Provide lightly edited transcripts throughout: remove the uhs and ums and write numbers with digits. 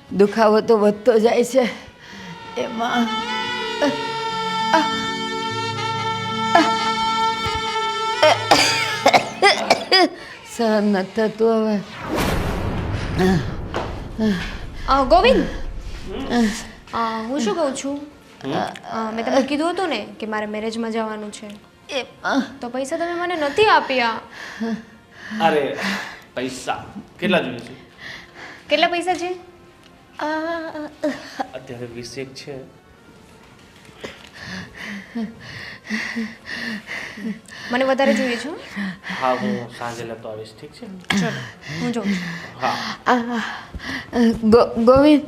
દુખાવો તો વધતો જાય છે એમાં સહન નથી થતું હવે. ગોવિંદ, હું શું કહું છું, મેં તમને કીધું હતું ને કે મારે મેરેજમાં જવાનું છે, તો પૈસા તમે મને નથી આપ્યા. અરે પૈસા કેટલા જોઈએ છે? કેટલા પૈસા છે? અત્યારે 20 છે. મને વધારે જોઈએ છે. હા, હું સાંજે લેતો આવીશ. ઠીક છે? ચલો, હું જોઉં છું. હા. ગોવિંદ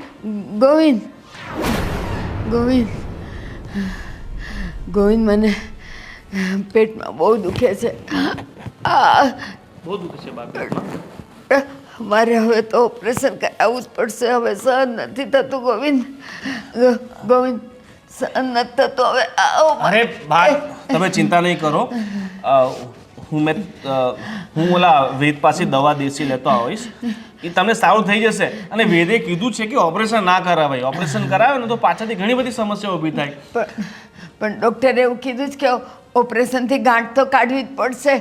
ગોવિંદ ગોવિંદ ગોવિંદ મને પેટમાં બહુ દુખે છે. બહુ દુઃખ છે બા પેટમાં. મારે હવે તો ઓપરેશન કરાવવું જ પડશે. હવે સહન નથી થતું ગોવિંદ. ગોવિંદ સહન નથી થતું હવે. અરે બા, તમે ચિંતા નહીં કરો. હું ઓલા વેદ પાસે દવા દેશી લેતો આવીશ. એ તમને સારું થઈ જશે. અને વેદે કીધું છે કે ઓપરેશન ના કરાવાય. ઓપરેશન કરાવે ને તો પાછળથી ઘણી બધી સમસ્યાઓ ઊભી થાય. પણ ડૉક્ટરે એવું કીધું જ કે ઓપરેશનથી ગાંઠ તો કાઢવી જ પડશે,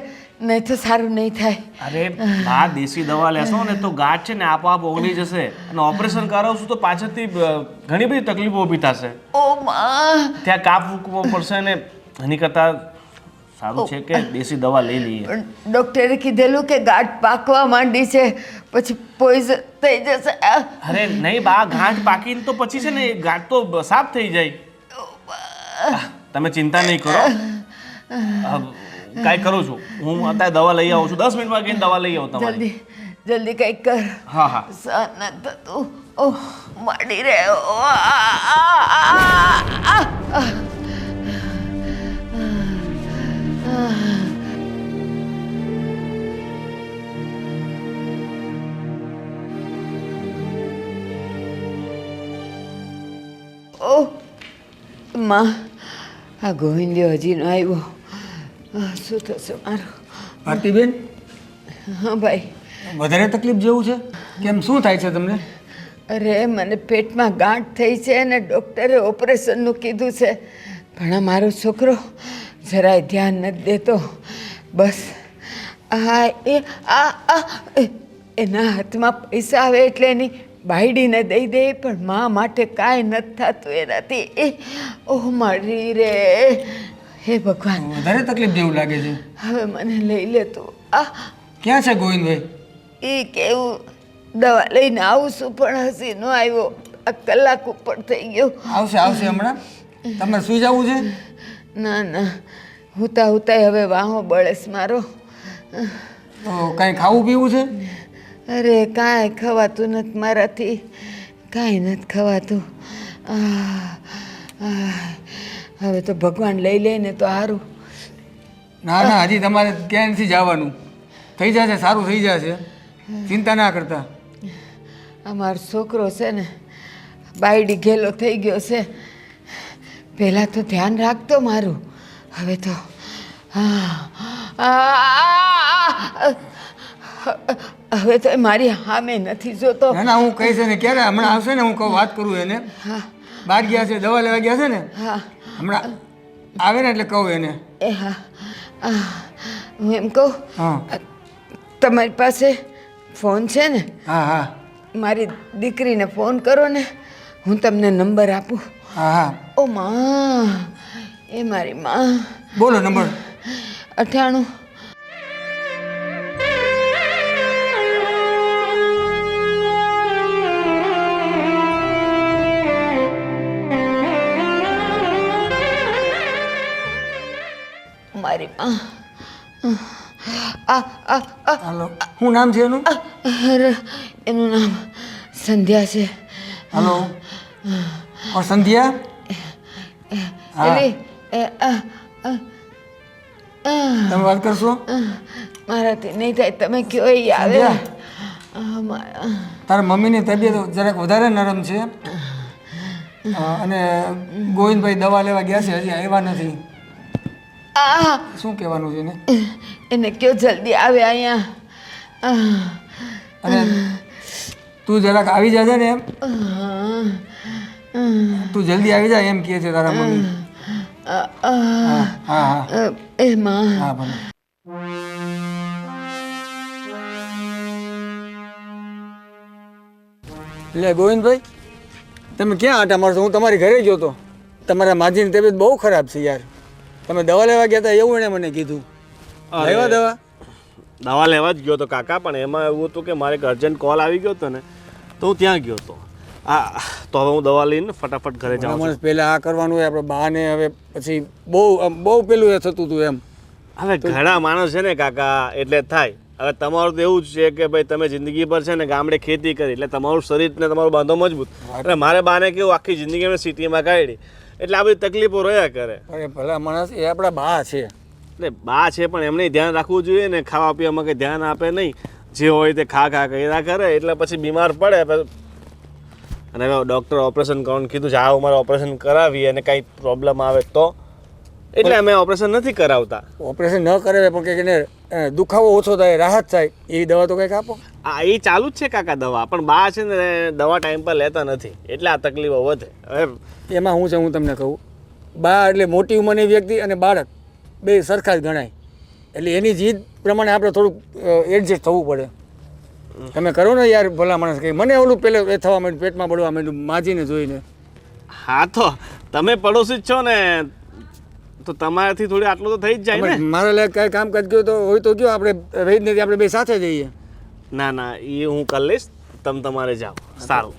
નહીં તો સારું નહીં થાય. અરે બા, દેશી દવા લેશો ને તો ગાંઠ છે ને આપોઆપ ઓગળી જશે. અને ઓપરેશન કરાવશું તો પાછળથી ઘણી બધી તકલીફો ઊભી થશે. ઓ માં, ત્યાં કાપ મૂકવો પડશે ને એની કરતાં સારું છે કે દેશી દવા લઈ લઈએ. પણ ડૉક્ટરે કીધેલું કે ગાંઠ પાકવા માંડી છે, પછી પોઈઝન થઈ જશે. અરે નહીં બા, ગાંઠ પાકીને તો પછી છે ને એ ગાંઠ તો સાફ થઈ જાય. તમે ચિંતા નહીં કરો. કાંઈ કરું છું હું, અત્યારે દવા લઈ આવું છું. 10 મિનિટમાં ગઈને દવા લઈ આવું તમારી. જલ્દી જલ્દી કંઈક કર. હા હા. સહન નથી થતું. ઓહ, માડી રે. ઓહ માં, આ ગોવિંદ્યો હજી ન આવ્યો. શું થશે મારું? ભારતીબેન, હા ભાઈ. વધારે તકલીફ જેવું છે? કેમ, શું થાય છે તમને? અરે મને પેટમાં ગાંઠ થઈ છે અને ડૉક્ટરે ઓપરેશનનું કીધું છે. પણ આ મારો છોકરો જરાય ધ્યાન નથી દેતો. બસ એના હાથમાં પૈસા આવે એટલે એની બાયડીને દઈ દે, પણ મા માટે કાંઈ નથી થતું એનાથી. ઓહ મારી રે, હે ભગવાન. વધારે તકલીફ જેવું લાગે છે. હવે મને લઈ લે તું. ક્યાં છે ગોવિંદભાઈ? એ કેવું, દવા લઈને આવું છું પણ હસી ન આવ્યો. આ કલાક ઉપર થઈ ગયો. આવશે આવશે હમણાં. તમારે સુઈ જવું છે? ના ના, હુતા હુતાય હવે વાહો બળેસ મારો. તો કાંઈ ખાવું પીવું છે? અરે કાંઈ ખવાતું નથી મારાથી, કાંઈ નથી ખવાતું. હવે તો ભગવાન લઈ લે ને તો સારું. ના ના, હજી તમારે ક્યાંય નથી જવાનું. થઈ જશે, સારું થઈ જશે, ચિંતા ના કરતા. અમારો છોકરો છે ને બાયડી ઘેલો થઈ ગયો છે. પહેલાં તો ધ્યાન રાખતો મારું, હવે તો હવે તો મારી સામે નથી જોતો. ના ના, હું કહીશ ને ક્યારે હમણાં આવશે ને, હું કહું, વાત કરું એને. બહાર ગયા છે, દવા લેવા ગયા છે ને. હા, હમણાં આવે ને એટલે કહું એને. એ હા, હું એમ કહું, હા તમારી પાસે ફોન છે ને? હા હા મારી દીકરીને ફોન કરો ને, હું તમને નંબર આપું. હા હા, ઓ માં, એ મારી માં. બોલો નંબર. 98 મારી માં. હાલો, શું નામ છે એનું? એનું નામ સંધ્યા છે. હાલો, સંધ્યા? એલી તમે વાત કરશો? મારાથી નહીં થાય, તમે કયો એ આવે. તારા મમ્મીની તબિયત જરાક વધારે નરમ છે અને ગોવિંદભાઈ દવા લેવા ગયા છે, હજી આવ્યા નથી. શું કહેવાનું છે એને? એને કયો જલ્દી આવે અહીંયા. અને તું જરાક આવી જાજે ને એમ તું જલ્દી આવી જા એમ કહે છે તારા મમ્મી. હા હા એમાં હા ભલે. એટલે ગોવિંદભાઈ તમે ક્યાં આટા મારશો? હું તમારી ઘરે ગયો હતો. તમારા માજીની તબિયત બહુ ખરાબ છે યાર. તમે દવા લેવા ગયા હતા એવું એણે મને કીધું. લેવા દવા? દવા લેવા જ ગયો હતો કાકા, પણ એમાં એવું હતું કે મારે એક અર્જન્ટ કોલ આવી ગયો હતો ને, તો હું ત્યાં ગયો હતો. તો હવે હું દવા લઈને ફટાફટ ઘરે જાઉં છું. પહેલાં આ કરવાનું હોય આપણે બહાને, હવે પછી બહુ પેલું એ થતું હતું એમ. હવે ઘણા માણસ છે ને કાકા, એટલે થાય. હવે તમારું તો એવું જ છે કે ભાઈ તમે જિંદગી પર છે ને ગામડે ખેતી કરી એટલે તમારું શરીર ને તમારું બાંધો મજબૂત. એટલે મારે બાને કેવું આખી જિંદગી અમે સિટીમાં કાઢી એટલે આ બધી તકલીફો રહ્યા કરે. અરે ભલા માણસ, એ આપણા બા છે. એટલે બા છે પણ એમને ધ્યાન રાખવું જોઈએ ને, ખાવા પીવામાં કંઈ ધ્યાન આપે નહીં, જે હોય તે ખા કર્યા કરે એટલે પછી બીમાર પડે. અને હવે ડૉક્ટર ઓપરેશન કરવાનું કીધું છે. આ ઉંમરે ઓપરેશન કરાવી અને કાંઈ પ્રોબ્લેમ આવે તો, એટલે અમે ઓપરેશન નથી કરાવતા. ઓપરેશન ન કરાવે પણ કંઈક એને દુખાવો ઓછો થાય, રાહત થાય એવી દવા તો કંઈક આપો. એ ચાલુ જ છે કાકા દવા, પણ બા છે ને દવા ટાઈમ પર લેતા નથી એટલે આ તકલીફો વધે. હવે એમાં હું છે, હું તમને કહું, બા એટલે મોટી ઉંમરની વ્યક્તિ અને બાળક બે સરખા જ ગણાય. એટલે એની જીદ પ્રમાણે આપણે થોડુંક એડજસ્ટ થવું પડે. તમે કરો ને યાર ભલા માણસ, કંઈ મને ઓલું પહેલે એ થવા માંડ્યું, પેટમાં બળવા માંડ્યું માજીને જોઈને. હા તો તમે પડોશી જ છો ને, તો તમારાથી થોડી આટલું તો થઈ જ જાય ને. મારા લાયક કાંઈ કામકાજ ગયો તો હોય તો ગયો, આપણે રહી જ નથી, આપણે બે સાથે જઈએ. ના ના, એ હું કરી લઈશ, તમે તમારે જાઓ. સારું,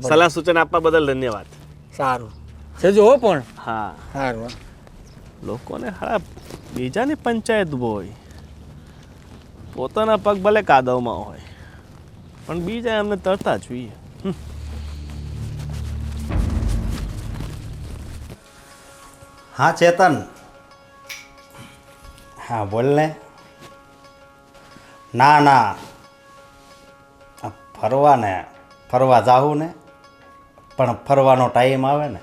સલાહ સૂચન આપવા બદલ ધન્યવાદ. સારું સેજો હો પણ. હા સારું. લોકોને હારા બીજાની પંચાયત હોય, પોતાના પગ ભલે કાદવમાં હોય પણ બીજા એમને તરતા જોઈએ. હા ચેતન, હા બોલ ને. ના ફરવા જાવું ને, પણ ફરવાનો ટાઈમ આવે ને.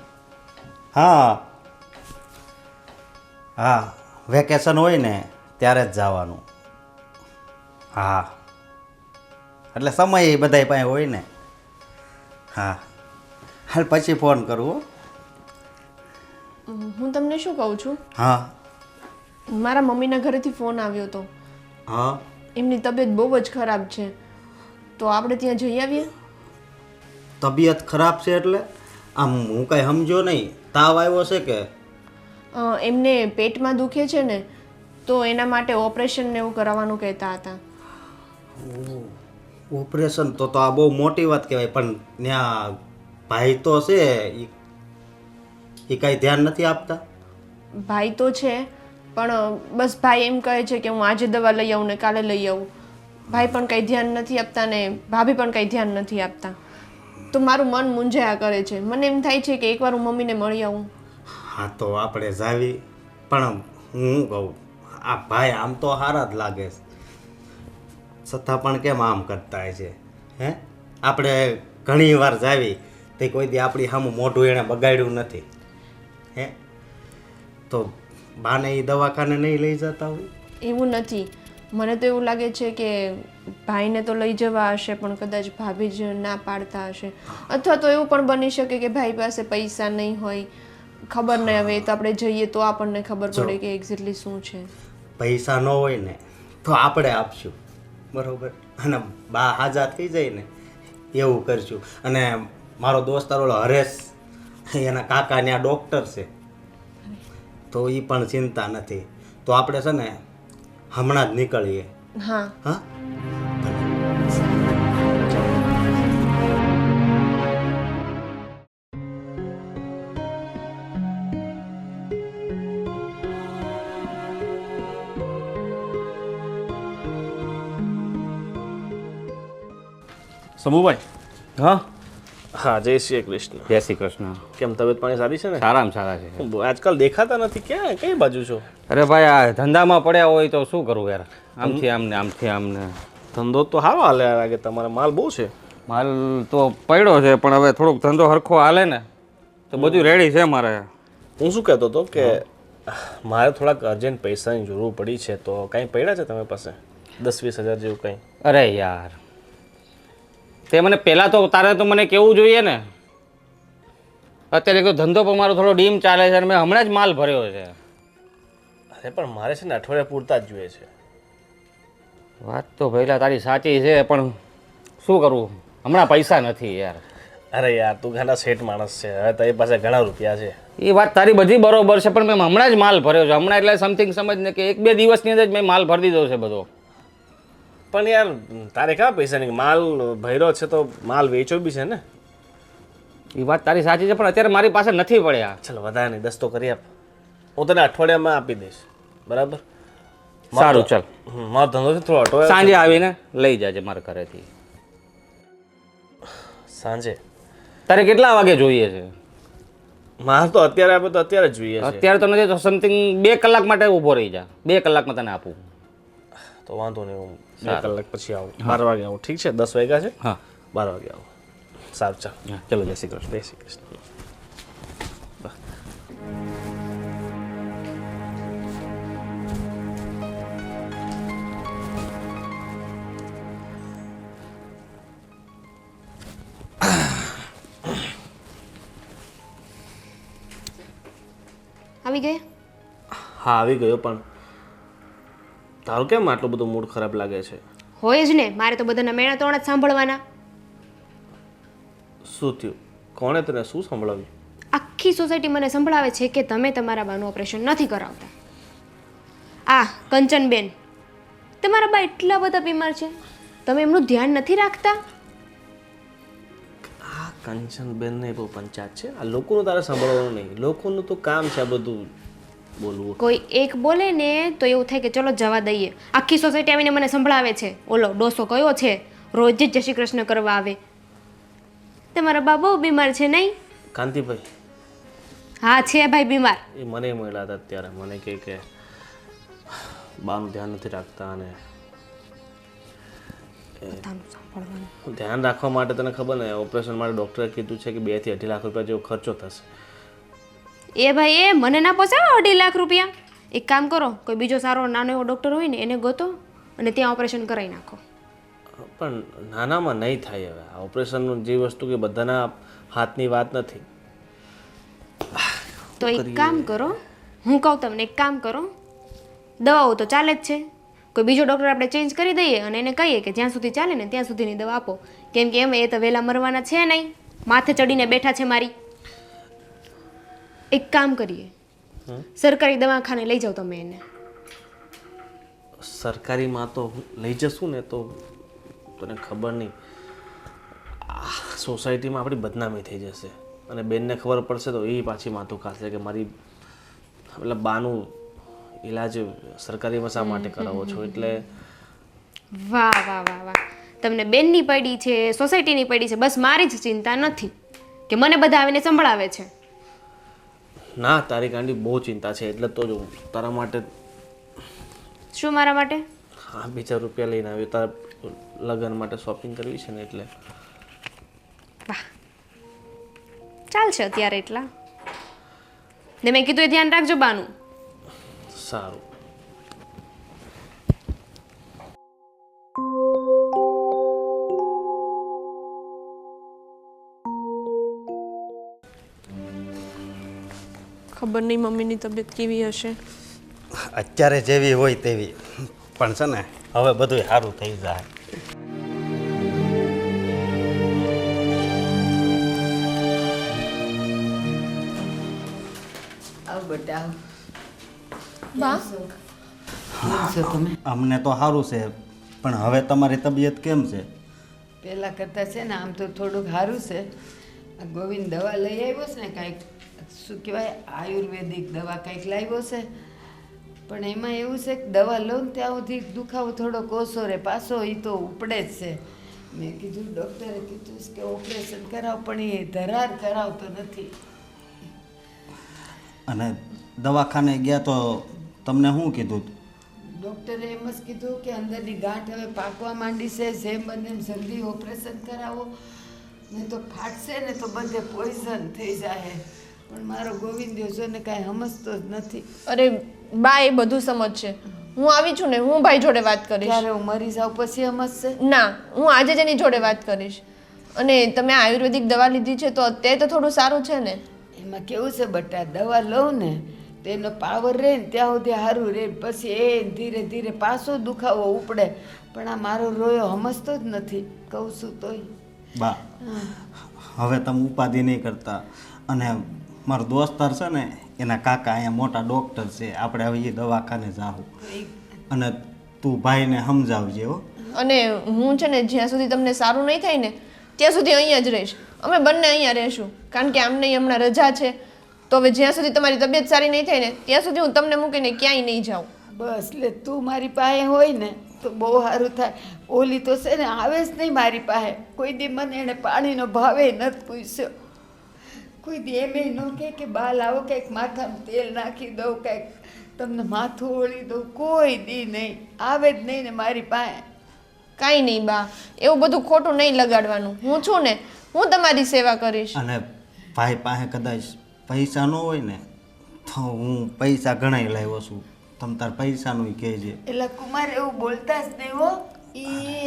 હા વેકેશન હોય ને ત્યારે જ જવાનું. હા એટલે સમય એ બધાય પાસે હોય ને. હા હાલ પછી ફોન કરું. હું તમને શું કહું છું, હા મારા મમ્મીના ઘરેથી ફોન આવ્યો હતો. હા એમની તબિયત બહુ જ ખરાબ છે, તો આપણે ત્યાં જઈ આવીએ. તબિયત ખરાબ છે એટલે આમ હું કાંઈ સમજો નહીં. તાવ આવ્યો છે કે? એમને પેટમાં દુખે છે ને, તો એના માટે ઓપરેશન ને એવું કરાવવાનું કહેતા હતા. ઓપરેશન તો આ બહુ મોટી વાત કહેવાય, પણ ત્યાં ભાઈ તો છે, એ કાંઈ ધ્યાન નથી આપતા? ભાઈ તો છે પણ બસ ભાઈ એમ કહે છે કે હું આજે દવા લઈ આવું ને કાલે લઈ આવું. ભાઈ પણ કંઈ ધ્યાન નથી આપતા ને ભાભી પણ કંઈ ધ્યાન નથી આપતા. તો મારું મન મૂંઝાયા કરે છે. મને એમ થાય છે કે એકવાર હું મમ્મીને મળી આવું. હા તો આપણે જાવી, પણ હું કહું આ ભાઈ આમ તો સારા જ લાગે છે, છતાં પણ કેમ આમ કરતા હોય છે? હે આપણે ઘણી વાર જાવી તે કોઈ દી આપણી સામું મોઢું એણે બગાડ્યું નથી. હે તો બાને એ દવાખાને નહીં લઈ જતા હોય? એવું નથી, મને તો એવું લાગે છે કે ભાઈને તો લઈ જવા હશે પણ કદાચ ભાભી જ ના પાડતા હશે, અથવા તો એવું પણ બની શકે કે ભાઈ પાસે પૈસા નહીં હોય. ખબર નહીં, હવે તો આપણે જઈએ તો આપણને ખબર પડે કે એક્ઝેક્ટલી શું છે. પૈસા ન હોય ને તો આપણે આપશું, બરોબર? અને બા હાજા થઈ જાય ને એવું કરશું. અને મારો દોસ્તાર ઓલો હરેશ, એના કાકા ત્યાં ડૉક્ટર છે, તો એ પણ ચિંતા નથી. તો આપણે છે ને હમણાં જ નીકળીએ. હા હા સમુભાઈ. હા હા, જય શ્રી કૃષ્ણ. જય શ્રી કૃષ્ણ. કેમ તબિયત પાણી સારી છે ને? સારામાં સારા છે. આજકાલ દેખાતા નથી, ક્યાં કઈ બાજુ છો? અરે ભાઈ, આ ધંધામાં પડ્યા હોય તો શું કરવું યાર, આમથી આમને આમથી આમને. ધંધો તો સારો હાલે લાગે, તમારે માલ બહુ છે. માલ તો પડ્યો છે પણ હવે થોડુંક ધંધો હરખો હાલે ને તો બધું રેડી છે મારે. હું શું કહેતો હતો કે મારે થોડાક અર્જન્ટ પૈસાની જરૂર પડી છે, તો કાંઈ પડ્યા છે તમારી પાસે? 10-20 હજાર જેવું કંઈ? અરે યાર, તે મને પહેલાં તો તારે તો મને કહેવું જોઈએ ને. અત્યારે તો ધંધો પણ મારો થોડો ડીમ ચાલે છે અને મેં હમણાં જ માલ ભર્યો છે. અરે પણ મારે છે ને અઠવાડિયા પૂરતા જ જોઈએ છે. વાત તો પહેલાં તારી સાચી છે, પણ શું કરવું, હમણાં પૈસા નથી યાર. અરે યાર તું ઘણા સેટ માણસ છે, હવે તારી પાસે ઘણા રૂપિયા છે. એ વાત તારી બધી બરોબર છે, પણ મેં હમણાં જ માલ ભર્યો છે. હમણાં એટલે સમથિંગ સમજ ને કે 1-2 દિવસની અંદર જ મેં માલ ભરી દીધો છે બધો. પણ યાર તારે ક્યાં પૈસા નહીં, માલ ભર્યો છે તો માલ વેચો બી છે ને. એ વાત તારી સાચી છે, પણ અત્યારે મારી પાસે નથી પડ્યા. ચાલ વધારે નહીં, 10 તો કરી આપ. હું તને અઠવાડિયામાં આપી દઈશ, બરાબર? સારું ચાલ, મારો ધંધો છે થોડો અટવાય. સાંજે આવીને લઈ જાજે મારા ઘરેથી. સાંજે તારે કેટલા વાગે જોઈએ છે? માલ તો અત્યારે આપે તો અત્યારે જ જોઈએ છે. અત્યારે તો નથી તો સમથિંગ 2 કલાક માટે ઊભો રહી જા. 2 કલાકમાં તને આપું. તો વાંધો નહીં, હું 2 કલાક પછી આવું. 12 વાગે આવું, ઠીક છે? 10 વાગ્યા છે, હા 12 વાગે આવું. સારું ચાલ, હા, ચલો જય શ્રી કૃષ્ણ. જય શ્રી કૃષ્ણ. આવી ગયા? હા આવી ગયો, પણ તારું કેમ આટલું બધું મૂડ ખરાબ લાગે છે? હોય જ ને, મારે તો બધાના મેણા તોણ જ સાંભળવાના. શું થયું? કોણે તને શું સંભળાવ્યું? આખી સોસાયટી મને સંભળાવે છે કે તમે તમારા બાનું ઓપરેશન નથી કરાવતા. આ કંચનબેન, તમારા બા એટલા બધા બીમાર છે, તમે એમનું ધ્યાન નથી રાખતા. આ કંચનબેન ને બહુ પંચાયત છે. આ લોકોનું તારે સાંભળવાનું નહીં, લોકોનું તો કામ છે આ બધું બોલવું. કોઈ એક બોલે ને તો એવું થાય કે ચલો જવા દઈએ. આખી સોસાયટી આવીને મને સંભળાવે છે, ઓલો ડોસો કયો છે, રોજ જ જય શ્રી કૃષ્ણ કરવા આવે. તમારા બા બહુ બીમાર છે નહીં? કાંતિભાઈ હા છે ભાઈ બીમાર. એ મને મળ્યા હતા અત્યારે, મને કહે કે બાનું ધ્યાન નથી રાખતા, અને ધ્યાન રાખવા માટે તને ખબર ને ઓપરેશન માટે ડૉક્ટરે કીધું છે કે 2 થી 2.5 લાખ રૂપિયા જેવો ખર્ચો થશે. એ ભાઈ એ મને ના પોસાવે 2.5 લાખ રૂપિયા. એક કામ કરો, કોઈ બીજો સારો નાનો એવો ડૉક્ટર હોય ને એને ગોતો અને ત્યાં ઓપરેશન કરાવી નાખો. પણ નાનામાં નહીં થાય. હવે આ ઓપરેશનનું જે વસ્તુ કે બધાના હાથની વાત નથી. તો એક કામ કરો, હું કહું તમને એક કામ કરો, દવાઓ તો ચાલે જ છે, કોઈ બીજો ડૉક્ટર આપણે ચેન્જ કરી દઈએ અને એને કહીએ કે જ્યાં સુધી ચાલે ને ત્યાં સુધીની દવા આપો. કેમ કે એમ એ તો વહેલા મરવાના છે નહીં, માથે ચડીને બેઠા છે મારી. એક કામ કરીએ, સરકારી દવાખાને લઈ જાઓ તમે એને. સરકારીમાં તો લઈ જશું ને તો તને ખબર નહીં, સોસાયટીમાં આપણી બદનામી થઈ જશે અને બેનને ખબર પડશે તો એ પાછી માથું ખાશે કે મારી મતલબ બાનું ઈલાજ સરકારીમાં શા માટે કરાવો છો. એટલે વાહ વાહ વાહ વાહ, તમને બેનની પડી છે, સોસાયટીની પડી છે, બસ મારી જ ચિંતા નથી કે મને બધા આવીને સંભળાવે છે. ના, તારી ગાંડી બહુ ચિંતા છે, એટલે તો જો તારા માટે. શું મારા માટે? હા, 2 રૂપિયા લઈને આવ્યો, તારા લગ્ન માટે શોપિંગ કરવી છે ને એટલે. વાહ, ચાલશે અત્યારે એટલા. ને મેં કીધું એ ધ્યાન રાખજો બાનું. સારું. ખબર નહીં મમ્મીની તબિયત કેવી હશે. અત્યારે જેવી હોય તેવી, પણ છે ને હવે બધું સારું થઈ જાય. આવ બેટા આવ. બા કેમ છો તમે? અમને તો સારું છે, પણ હવે તમારી તબિયત કેમ છે? પહેલાં કરતાં છે ને આમ તો થોડુંક સારું છે. આ ગોવિંદ દવા લઈ આવ્યો છે ને, કાંઈક શું કહેવાય આયુર્વેદિક દવા કાંઈક લાવ્યો છે, પણ એમાં એવું છે કે દવા લઉં ને ત્યાં સુધી દુખાવો થોડો ઓછો રહે, પાછો એ તો ઉપડે જ છે. મેં કીધું ડૉક્ટરે કીધું છે કે ઓપરેશન કરાવ, પણ એ ધરાર કરાવતો નથી. અને દવાખાને ગયા તો તમને શું કીધું? ડૉક્ટરે એમ જ કીધું કે અંદરની ગાંઠ હવે પાકવા માંડી છે, જેમ બને એમ જલ્દી ઓપરેશન કરાવો, નહીં તો ફાટશે ને તો બધે પોઈઝન થઈ જાય. પણ મારો ગોવિંદ છે ને કાંઈ સમજતો જ નથી. અરે બા એ બધું સમજશે. હું આવી છું ને, હું ભાઈ જોડે વાત કરીશ. ત્યારે હું મરી જાઉં પછી સમજશે. ના, હું આજે જ એની જોડે વાત કરીશ. અને તમે આયુર્વેદિક દવા લીધી છે તો અત્યારે તો થોડું સારું છે ને. એમાં કેવું છે બટા, દવા લઉં ને તો એનો પાવર રહે ને ત્યાં સુધી સારું રહે, પછી એ ધીરે ધીરે પાછો દુખાવો ઉપડે. પણ આ મારો રોયો સમજતો જ નથી, કહું છું તોય. બા હવે તમે ઉપાધિ નહીં કરતા. અને મારો દોસ્તાર છે ને એના કાકા અહીંયા મોટા ડૉક્ટર છે, આપણે હવે એ દવાખાને જાવું. અને તું ભાઈને સમજાવજે હો. અને હું છે ને જ્યાં સુધી તમને સારું નહીં થાય ને ત્યાં સુધી અહીંયા જ રહીશ. અમે બંને અહીંયા રહીશું, કારણ કે આમને હમણાં રજા છે. તો હવે જ્યાં સુધી તમારી તબિયત સારી નહીં થાય ને ત્યાં સુધી હું તમને મૂકીને ક્યાંય નહીં જાઉં. બસ એટલે તું મારી પાસે હોય ને તો બહુ સારું થાય. ઓલી તો છે ને આવે જ નહીં મારી પાસે. કોઈ દી મને એણે પાણીનો ભાવે નથી પૂછ્યો. કોઈ દી એમ ન કહે કે બા લાવો કંઈક માથામાં તેલ નાખી દઉં, કંઈક તમને માથું ઓળી દઉં. કોઈ દી નહીં, આવે જ નહીં ને મારી પાસે. કાંઈ નહીં બા, એવું બધું ખોટું નહીં લગાડવાનું. હું છું ને, હું તમારી સેવા કરીશ. અને ભાઈ પાસે કદાચ પૈસા ન હોય ને તો હું પૈસા ઘણાય લાવ્યો છું, તમ તાર પૈસાનું કહેજે. એટલે કુમાર એવું બોલતા જ નહીં હો.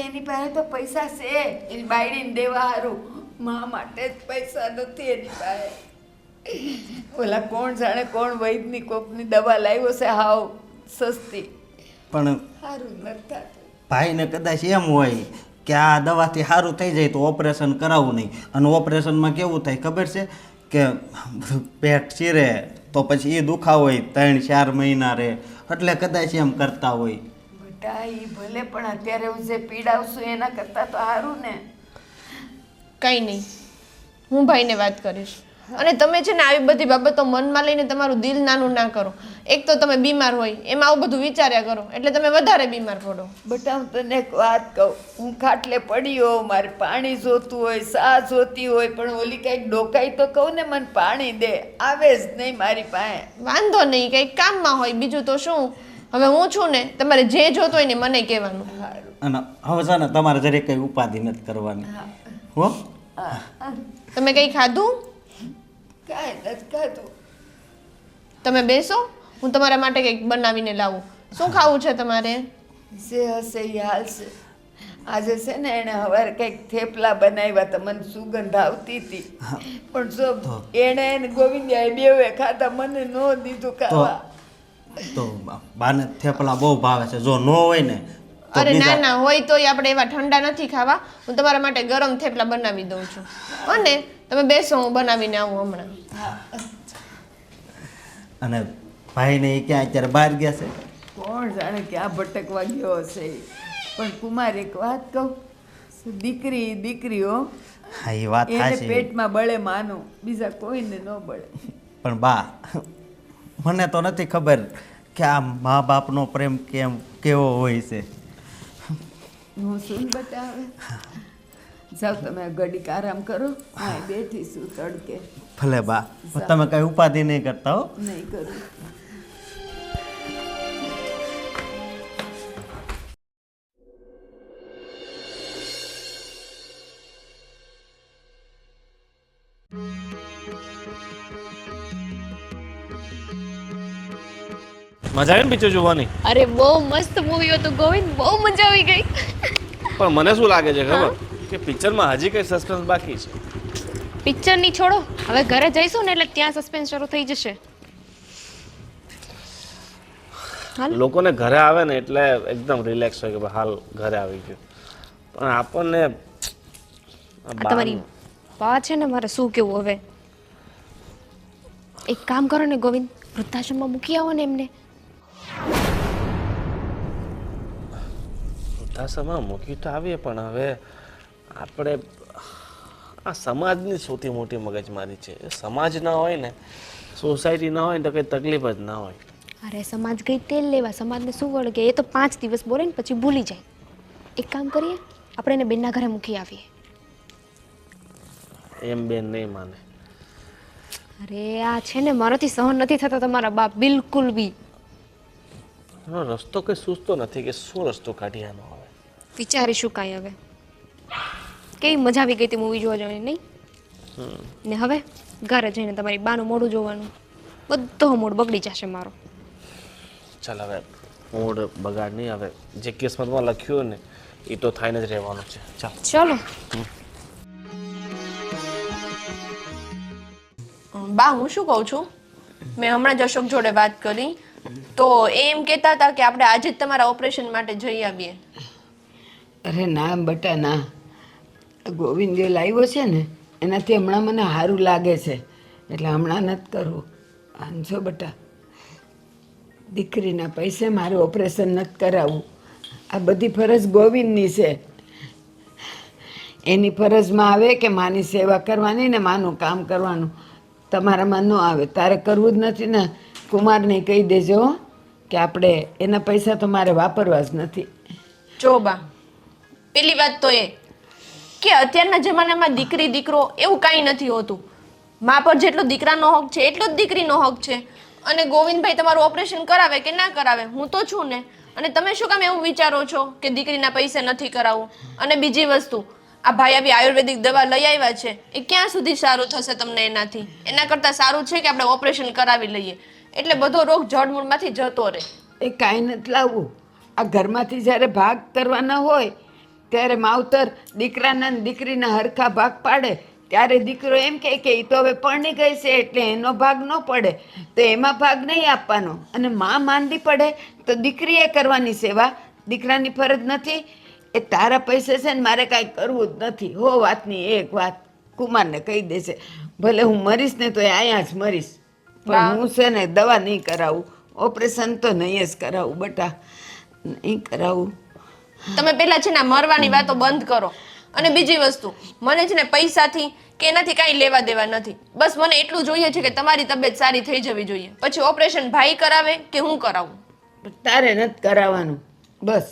એની પાસે તો પૈસા છે, એની બાયડીને દેવા સારું. મા માટે જ પૈસા નથી એની પાસે. ઓલા કોણ જાણે કોણ વૈદની કોકની દવા લાવ્યો છે હાવ સસ્તી, પણ સારું નથી થતું. ભાઈને કદાચ એમ હોય કે આ દવાથી સારું થઈ જાય તો ઓપરેશન કરાવવું નહીં. અને ઓપરેશનમાં કેવું થાય ખબર છે કે પેટ ચીરે તો પછી એ દુખાવો હોય 3-4 મહિના રહે, એટલે કદાચ એમ કરતા હોય. બેટા એ ભલે, પણ અત્યારે હું જે પીડાવશું એના કરતાં તો સારું ને. કંઈ નહીં, હું ભાઈને વાત કરીશ. અને તમે છે ને આવી બધી બાબતો મનમાં લઈને તમારું દિલ નાનું ના કરો. એક તો તમે બીમાર હોય એમાં આવું બધું વિચાર્યા કરો એટલે તમે વધારે બીમાર પડો. બેટા હું તને એક વાત કહું, હું ખાટલે પડી હોઉં, મારે પાણી જોતું હોય, સા જોતી હોય, પણ ઓલી કંઈક ડોકાઈ તો કહું ને મને પાણી દે, આવે જ નહીં મારી પાસે. વાંધો નહીં, કંઈક કામમાં હોય, બીજું તો શું. હવે હું છું ને, તમારે જે જોતું હોય ને મને કહેવાનું. અને હવે છે ને તમારે જરી કંઈ ઉપાધિ નથી કરવાની હો. તમે કંઈ ખાધું? કાંઈ નથી ખાધું. તમે બેસો, હું તમારા માટે કંઈક બનાવીને લાવું. શું ખાવું છે તમારે? જે હશે એ હાલશે. આજે છે ને એણે સવારે કંઈક થેપલા બનાવ્યા તો મને સુગંધ આવતી હતી, પણ જો એણે ને ગોવિંદિયાએ બેવે ખાતા, મને ન દીધું ખાવા. તો બાને થેપલા બહુ ભાવે છે, જો ન હોય ને તો અરે ના બીજા ના, હોય તોય આપણે એવા ઠંડા નથી ખાવા. હું તમારા માટે ગરમ થેપલા બનાવી દઉં છું. અને તમે બેસો, હું બનાવીને આવું હમણાં. અને ભાઈને એ ક્યાં અત્યારે બહાર ગયા છે? કોણ જાણે ક્યાં ભટકવા ગયો હશે ઈ. પણ કુમાર એક વાત કહું, દીકરીઓ હા એ વાત એને સાચી, પેટમાં બળે માનું, બીજા કોઈને ન બળે. પણ બા મને તો નથી ખબર કે આ મા બાપનો પ્રેમ કેવો હોય છે. હું શું બતાવે. જાઓ તમે ઘડીક આરામ કરો, હા બેઠી છું તડકે. ભલે બા, તમે કઈ ઉપાધિ નહીં કરતા હો. નહીં કરું. મજા આવી ને પિક્ચર જોવાની? અરે બહુ મસ્ત મૂવી હતું ગોવિંદ, બહુ મજા આવી ગઈ. પણ મને શું લાગે છે ખબર કે પિક્ચરમાં હજી કઈ સસ્પેન્સ બાકી છે. પિક્ચરની છોડો, હવે ઘરે જઈશું ને એટલે ત્યાં સસ્પેન્સ શરૂ થઈ જશે. લોકોને ઘરે આવે ને એટલે એકદમ રિલેક્સ હોય કે ભાઈ હાલ ઘરે આવી ગયું, પણ આપણને આ તમારી વાત છે ને, મારે શું કેવું હવે. એક કામ કરો ને ગોવિંદ, વૃદ્ધાશ્રમમાં મૂકી આવો ને એમને. વૃદ્ધાશ્રમમાં મૂકી તો આવીએ, પણ હવે આપણે આ સમાજની સૌથી મોટી મગજમારી છે. સમાજ ના હોય ને, સોસાયટી ના હોય ને તો કંઈ તકલીફ જ ના હોય. અરે સમાજ ગઈ તેલ લેવા, સમાજને શું વળગે, એ તો 5 દિવસ બોલે ને પછી ભૂલી જાય. એક કામ કરીએ, આપણે એને બેનના ઘરે મૂકી આવીએ. એમ બેન નહીં માને. અરે આ છે ને, મારાથી સહન નથી થતા તમારા બાપ, બિલકુલ બી. એનો રસ્તો કંઈ સૂઝતો નથી કે શું રસ્તો કાઢી આનો હવે. વિચારીશું કાંઈ હવે. કેવી મજા આવી ગઈ હતી મૂવી જોવા જવાની, નહીં? ને હવે ઘરે જઈને તમારી બાનું મોઢું જોવાનું, બધો મૂડ બગડી જશે મારો. ચાલ હવે મૂડ બગાડ નહીં, હવે જે કિસ્મતમાં લખ્યું ને એ તો થઈને જ રહેવાનું છે. ચાલ ચલો. બા હું શું કહું છું, મેં હમણાં જ અશોક જોડે વાત કરી તો એ એમ કહેતા હતા કે આપણે આજે જ તમારા ઓપરેશન માટે જઈ આવીએ. અરે ના બટા ના, ગોવિંદ જે લાવ્યો છે ને એનાથી હમણાં મને સારું લાગે છે, એટલે હમણાં નથી કરવું. આંજો બટા, દીકરીના પૈસે મારે ઓપરેશન નથી કરાવવું. આ બધી ફરજ ગોવિંદની છે. એની ફરજમાં આવે કે માની સેવા કરવાની ને માનું કામ કરવાનું. તમારામાં ન આવે. તારે કરવું જ નથી ને, કુમારને કહી દેજો કે આપણે એના પૈસા તો મારે વાપરવા જ નથી. જો બા, પેલી વાત તો એ કે અત્યારના જમાનામાં દીકરી દીકરો એવું કાંઈ નથી હોતું. મા પર જેટલો દીકરાનો હક છે એટલો જ દીકરીનો હક છે. અને ગોવિંદભાઈ તમારું ઓપરેશન કરાવે કે ના કરાવે, હું તો છું ને. અને તમે શું કામ એવું વિચારો છો કે દીકરીના પૈસે નથી કરાવવું? અને બીજી વસ્તુ, આ ભાઈ આવી આયુર્વેદિક દવા લઈ આવ્યા છે, એ ક્યાં સુધી સારું થશે તમને એનાથી? એના કરતાં સારું છે કે આપણે ઓપરેશન કરાવી લઈએ, એટલે બધો રોગ જડમૂળમાંથી જતો રહે. એ કાંઈ નથી લાવવું. આ ઘરમાંથી જ્યારે ભાગ કરવાના હોય ત્યારે માવતર દીકરાના ને દીકરીના હરખા ભાગ પાડે, ત્યારે દીકરો એમ કહે કે એ તો હવે પરણી ગઈ છે એટલે એનો ભાગ ન પડે, તો એમાં ભાગ નહીં આપવાનો. અને માં માંદી પડે તો દીકરીએ કરવાની સેવા, દીકરાની ફરજ નથી. એ તારા પૈસે છે ને મારે કાંઈ કરવું જ નથી. હો વાતની એક વાત કુમારને કહી દેશે. ભલે હું મરીશ ને તો એ અહીંયા જ મરીશ, પણ હું છે ને દવા નહીં કરાવું, ઓપરેશન તો નહીં જ કરાવું બટા, નહીં કરાવું. તમે પહેલા છે ને મરવાની વાતો બંધ કરો. અને બીજી વસ્તુ, મને છે ને પૈસાથી કે એનાથી કાંઈ લેવા દેવા નથી. બસ મને એટલું જોઈએ છે કે તમારી તબિયત સારી થઈ જવી જોઈએ. પછી ઓપરેશન ભાઈ કરાવે કે હું કરાવું? તારે નથી કરાવવાનું. બસ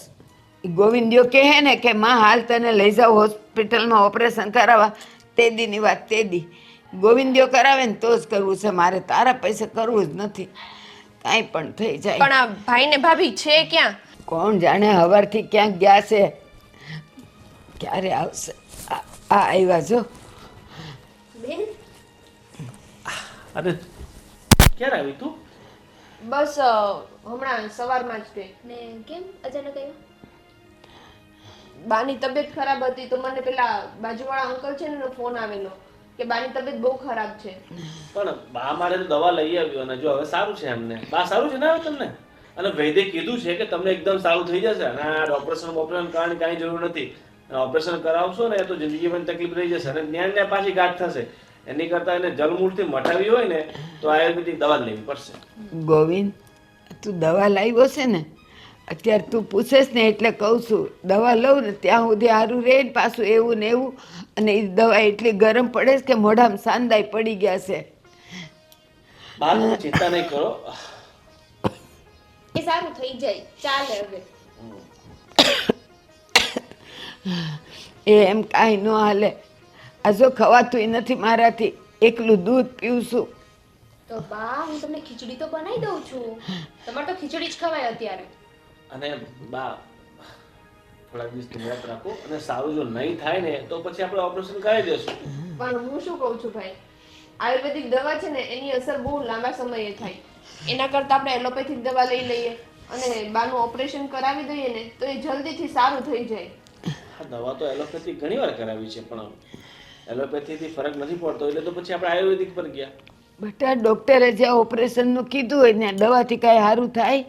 ગોવિંદિયો કહે ને કે માં હાલ તને લઈ જાઓ હોસ્પિટલમાં ઓપરેશન કરાવવા, તે દીની વાત તે દી. ગોવિંદિયો કરાવે ને તો જ કરવું છે મારે, તારા પૈસે કરવું જ નથી. કાંઈ પણ થઈ જાય. પણ આ ભાઈ ને ભાભી છે ક્યાં? કોણ જાણે હવારથી ક્યાંક ગયા છે, ક્યારે આવશે. આ આવ્યા જો. બેન અરે ક્યારે આવી તું? બસ હમણાં સવારમાં જ ગઈ. ને કેમ અચાનક આવ્યો? બાની તબિયત ખરાબ હતી તો મને પેલા બાજુવાળા અંકલ છે ને એનો ફોન આવેલો કે બાની તબિયત બહુ ખરાબ છે. પણ બા મારે તો દવા લઈ આવ્યો અને જો હવે સારું છે એમને. બા સારું છે ને હવે તમને? અને વૈદ્ય કીધું છે કે તમને એકદમ સારું થઈ જશે અને આ ઓપરેશન કરવાની કાંઈ જરૂર નથી. ઓપરેશન કરાવશો ને તો જિંદગીમાં તકલીફ રહી જશે અને ત્યાં પાછી ગાંઠ થશે. એની કરતાં એને જલમૂળથી મટાવી હોય ને તો આયુર્વેદિક દવા લેવી પડશે. ગોવિંદ, તું દવા લાવ્યો છે ને, અત્યારે તું પૂછેશ ને એટલે કહું છું, દવા લઉં ને ત્યાં સુધી સારું રહે ને પાછું એવું ને એવું. અને એ દવા એટલી ગરમ પડે છે કે મોઢામાં સાંદાઈ પડી ગયા છે. બા તમે ચિંતા નહીં કરો. એ સારું થઈ જાય, ચાલે હવે. એમ કાંઈ ન હાલે. આ જો ખવાતું નથી મારાથી, એકલું દૂધ પીવું છું. તો બા હું તમને ખીચડી તો બનાવી દઉં છું, તમારે તો ખીચડી જ ખવાય અત્યારે. અને બા થોડા દિવસ ધ્યાન રાખો અને સારું જો નહીં થાય ને તો પછી આપણે ઓપરેશન કરાવી દેશું. પણ હું શું કહું છું ભાઈ, આયુર્વેદિક દવા છે ને એની અસર બહુ લાંબા સમયે થાય. એના કરતાં આપણે એલોપેથિક દવા લઈ લઈએ અને બાનું ઓપરેશન કરાવી દઈએ ને તો એ જલ્દીથી સારું થઈ જાય. આ દવા તો એલોપેથી ઘણી વાર કરાવી છે પણ એલોપેથીથી ફરક નથી પડતો એટલે તો પછી આપણે આયુર્વેદિક પર ગયા. બેટા ડૉક્ટરે જે ઓપરેશનનું કીધું હોય ને દવાથી કાંઈ સારું થાય?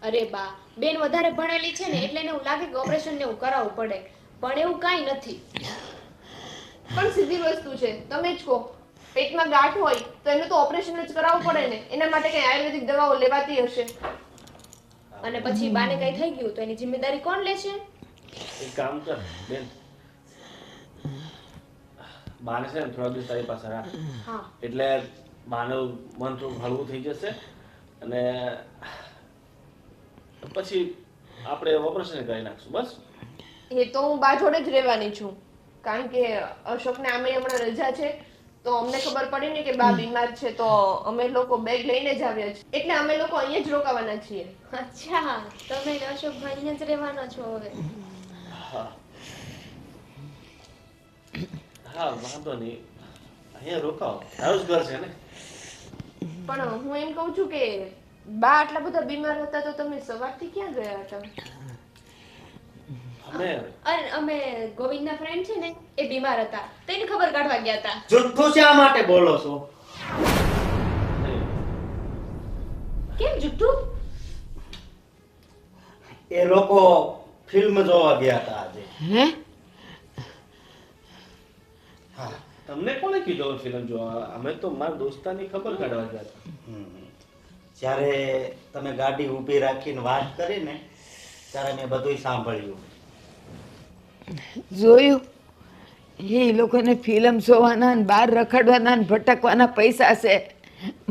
અરે બા, બેન વધારે ભણેલી છે ને એટલે એને એવું લાગે કે ઓપરેશન ને એવું કરાવવું પડે, પણ એવું કાંઈ નથી. પણ સીધી વસ્તુ છે, તમે જ કહો, પેટમાં ગાંઠ હોય તો એનું તો ઓપરેશન જ કરાવવું પડે ને. એના માટે કઈ આયુર્વેદિક દવાઓ લેવાતી હશે. અને પછી બાને કઈ થઈ ગયું તો એની જિમ્મેદારી કોણ લેશે? એક કામ કર બેન, બાને છે ને થોડા દિવસ તારી પાસે રાખ, હા એટલે બાનું મન થોડું હળવું થઈ જશે અને પછી આપણે ઓપરેશન કરી નાખશું. બસ એ તો હું બા જોડે જ રહેવાની છું, કારણ કે અશોકને આમે હમણાં રજા છે તો અમને ખબર પડી ને કે બા બીમાર છે તો અમે લોકો બેગ લઈને જ આવ્યા છે, એટલે અમે લોકો અહીંયા જ રોકાવાના છીએ. અચ્છા, તમે ને અશોકભાઈ અહીંયા જ રહેવાના છો હવે? હા હા વાંધો નહીં, અહીંયા રોકાવો, તારું જ ઘર છે ને. પણ હું એમ કહું છું કે બા આટલા બધા બીમાર હતા તો તમે સવારથી ક્યાં ગયા હતા? અમે અને અમે ગોવિંદના ફ્રેન્ડ છે ને એ બીમાર હતા તો એને ખબર કાઢવા ગયા હતા. જુઠ્ઠું શા માટે બોલો છો? કેમ જુઠ્ઠું? એ લોકો ફિલ્મ જોવા ગયા હતા આજે. હે તમને કોણે કીધું ફિલ્મ જોવા? અમે તો મારા દોસ્તાની ખબર કાઢવા ગયા હતા. જ્યારે તમે ગાડી ઊભી રાખીને વાત કરી ને ત્યારે મેં બધુંય સાંભળ્યું. જોયું એ લોકોને ફિલ્મ જોવાના ને બહાર રખડવાના ને ભટકવાના પૈસા છે.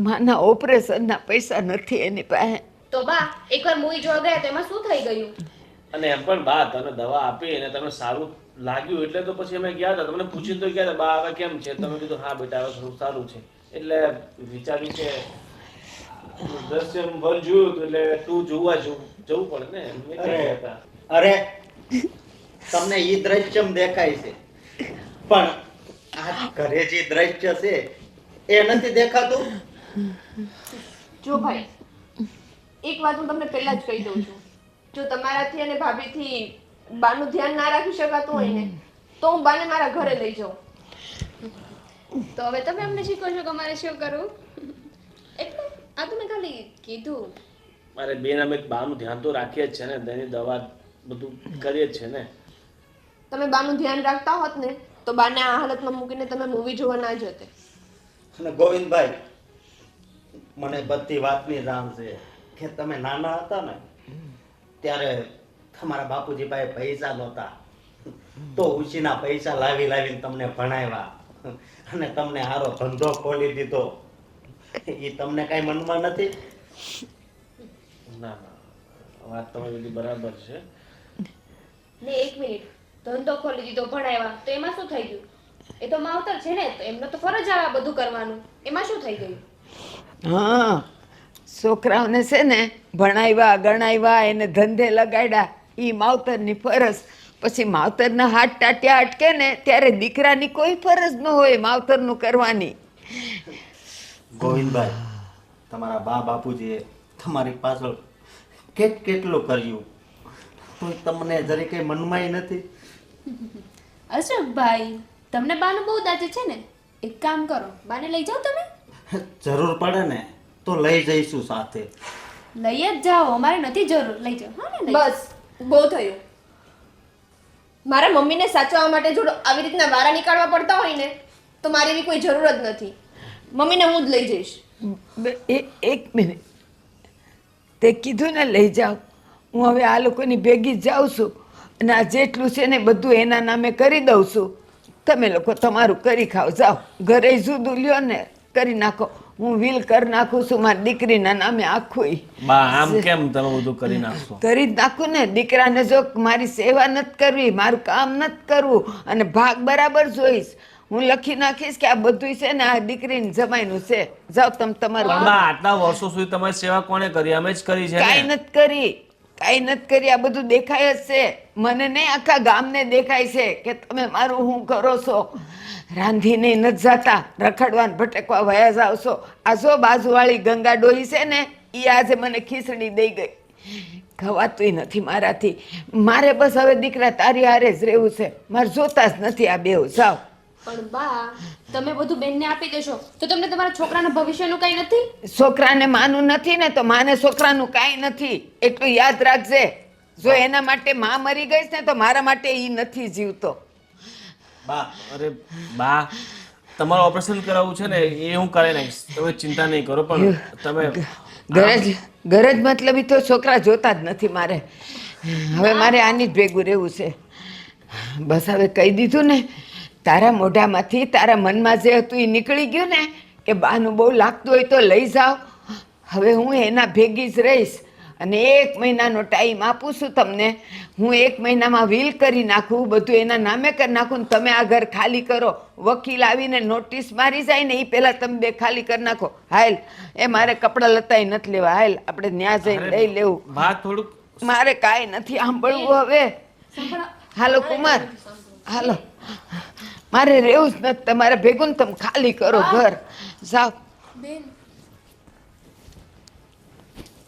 માના ઓપરેશનના પૈસા નથી એની પાસે. તો બા એકવાર મૂવી જોવા ગયા તો એમાં શું થઈ ગયું? અને એમ પણ બા તમે દવા આપી અને તમને સારું લાગ્યું એટલે તો પછી અમે ગયા હતા. તમને પૂછ્યું તો ગયા હતા બા હવે કેમ છે? તમે કીધું હા બેટા હવે થોડું સારું છે. એટલે વિચાર્યું કે દ્રશ્યમ 1 જોયું હતું એટલે 2 જોવા જવું પડે ને. મેં ગયા હતા. અરે તમને ઈ દ્રશ્યમ દેખાય છે પણ આ ઘરે જે દ્રશ્ય છે એ નથી દેખાતું. જો ભાઈ, એક વાત હું તમને પહેલા જ કહી દઉં છું, જો તમારાથી અને ભાભીથી બાનું ધ્યાન ના રાખી શકાતું હોય ને તો હું બાને મારા ઘરે લઈ જાઉં. તો હવે તમે અમને શીખો છો કે અમારે શું કરવું? એટલે આ તો મેં ખાલી કીધું. મારે બેન અમે બાનું ધ્યાન તો રાખીએ જ છે ને, તેની દવા બધું કરીએ જ છે ને. તમે બાનું ધ્યાન રાખતા હોત ને તો બાને આ હાલતમાં મૂકીને તમે મૂવી જોવા ના જતે. અને ગોવિંદભાઈ, મને બધી વાતની જાણ છે કે તમે નાના હતા ને ત્યારે તમારા બાપુજી પાસે પૈસા નહોતા તો ઉછીના પૈસા લાવીને તમને ભણાવ્યા અને તમને સારો ધંધો ખોલી દીધો. એ તમને કઈ મનમાં નથી? ના વાત તમારી બધી બરાબર છે. ને એક મિનિટ, ધંધો ખોલી દીધો, ભણાવ્યા તો એમાં શું થઈ ગયું? એ તો માવતર છે ને, તો એમનો તો ફરજ આવે આ બધું કરવાનું. એમાં શું થઈ ગયું? હા, છોકરાઓને છે ને ભણાવ્યા ગણાવ્યા એને ધંધે લગાડ્યા એ માવતરની ફરજ. પછી માવતરના હાથ ટાટિયા અટકે ને ત્યારે દીકરાની કોઈ ફરજ ન હોય માવતરનું કરવાની. ગોવિંદભાઈ, તમારા બાપુજીએ તમારી પાછળ કેટલું કર્યું તો તમને જરી કઈ મનમાંય નથી? અશોકભાઈ, તમને બાનું બહુ દાજે છે ને, એક કામ કરો, બાને લઈ જાઓ તમે. જરૂર પડે ને તો લઈ જઈશું સાથે. લઈ જ જાઓ, અમારે નથી જરૂર, લઈ જાઓ. હા ને, બસ બહુ થયું. મારા મમ્મીને સાચવવા માટે જો આવી રીતના વારા નીકાળવા પડતા હોય ને તો મારી એવી કોઈ જરૂર જ નથી. મમ્મીને હું જ લઈ જઈશ. એક મિનિટ, તે કીધું ને લઈ જાઓ. હું હવે આ લોકોની ભેગી જ જાઉં છું અને આ જેટલું છે ને બધું એના નામે કરી દઉં છું. તમે લોકો તમારું કરી ખાઓ, જાઓ. ઘરે જુદું લ્યો ને કરી નાખો. હું વિલ કરી નાખું છું મારી દીકરીના નામે આખું. બા આમ કેમ તમે બધું કરી નાખશો? કરી જ નાખું ને. દીકરાને જો મારી સેવા નથી કરવી, મારું કામ નથી કરવું અને ભાગ બરાબર જોઈશ, હું લખી નાખીશ કે આ બધું છે ને આ દીકરીને જમાઈનું છે. જાઓ તમે તમારું. પણ બા આટલા વર્ષો સુધી તમારી સેવા કોણે કરી? અમે જ કરી છે કાંઈ ને. નથી કરી, કાંઈ નથી કરી. આ બધું દેખાય જ છે મને નહીં, આખા ગામને દેખાય છે કે તમે મારું હું કરો છો. રાંધીને નથી જાતા, રખડવા ને ભટકવા વયા જાવ છો. આ જો બાજુવાળી ગંગા ડોહી છે ને એ આજે મને ખીચડી દઈ ગઈ. ખવાતુંય નથી મારાથી. મારે બસ હવે દીકરા તારી હારે જ રહેવું છે, મારે જોતા જ નથી આ બેઉ. જાઓ. પણ બા, તમે બધું બેનને આપી દેશો તો તમને તમારા છોકરાના ભવિષ્યનું કઈ નથી? છોકરાને માનું નથી ને તો માને છોકરાનું કાંઈ નથી, એટલું યાદ રાખજે. જો એના માટે માં મરી ગઈ છે ને તો મારા માટે એ નથી જીવતો. બા, અરે બા, તમારું ઓપરેશન કરાવવું છે ને એ હું કરાવી નાખીશ, તમે ચિંતા નહીં કરો. પણ તમે ગરજ મતલબ તો છોકરા જોતા જ નથી મારે. હવે મારે આની જ ભેગું રહેવું છે. બસ હવે કહી દીધું ને, તારા મોઢામાંથી તારા મનમાં જે હતું એ નીકળી ગયું ને કે બાનું બહુ લાગતું હોય તો લઈ જાઓ. હવે હું એના ભેગી જ રહીશ અને 1 મહિનાનો ટાઈમ આપું છું તમને. હું 1 મહિનામાં વિલ કરી નાખું, બધું એના નામે કરી નાખું ને તમે આ ઘર ખાલી કરો. વકીલ આવીને નોટિસ મારી જાય ને એ પહેલાં તમે બે ખાલી કરી નાખો. હાલ, એ મારે કપડાં લતાય નથી લેવા. હાલ આપણે ન્યા જઈને લઈ લેવું. બા થોડુંક મારે કાંઈ નથી સાંભળવું હવે. હાલો કુમાર, હાલો. મારે રહેવું જ નથી તમારે ભેગું ને. તમે ખાલી કરો ઘર, જાઓ.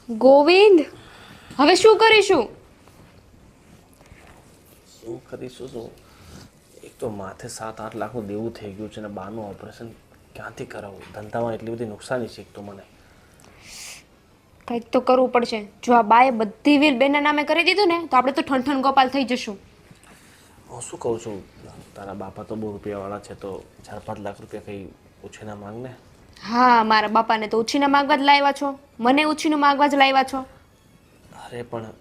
ગોવિંદ, હવે શું કરીશું? શું કરીશું? શું એક તો માથે 7-8 લાખનું દેવું થઈ ગયું છે ને બાનું ઓપરેશન ક્યાંથી કરાવવું? ધંધામાં એટલી બધી નુકસાની છે એક તો મને. કંઈક તો કરવું પડશે. જો આ બાએ બધી વીલ બેનના નામે કરી દીધું ને તો આપણે તો ઠનઠન ગોપાલ થઈ જશું. હું શું કહું છું, તારા બાપા તો બહુ રૂપિયાવાળા છે, તો 4-5 લાખ રૂપિયા કંઈ ઉછીના માંગને. હા, મારા બાપાને તો ઉછીને માગવા જ લાવ્યા છો, મને ઉછીનું માગવા જ લાવ્યા છો. અરે પણ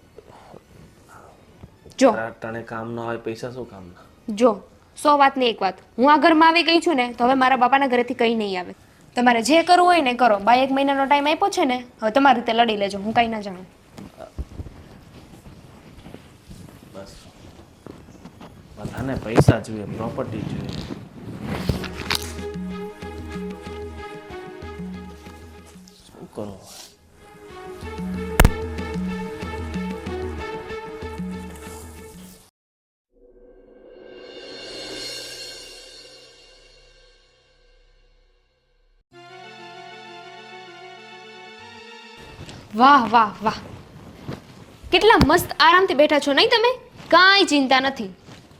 જો તારા ટાણે કામ ના હોય, પૈસા શું કામના? જો 100 વાતની એક વાત, હું આ ઘરમાં આવી ગઈ છું ને તો હવે મારા બાપાના ઘરેથી કંઈ નહીં આવે. તમારે જે કરવું હોય ને કરો. બાએ 1 મહિનાનો ટાઈમ આપ્યો છે ને, હવે તમારી રીતે લડી લેજો, હું કંઈ ના જાણું. બસ બધાને પૈસા જોઈએ, પ્રોપર્ટી જોઈએ. શું કરું? વાહ વાહ વાહ, કેટલા મસ્ત આરામથી બેઠા છો નહીં તમે? કાંઈ ચિંતા નથી.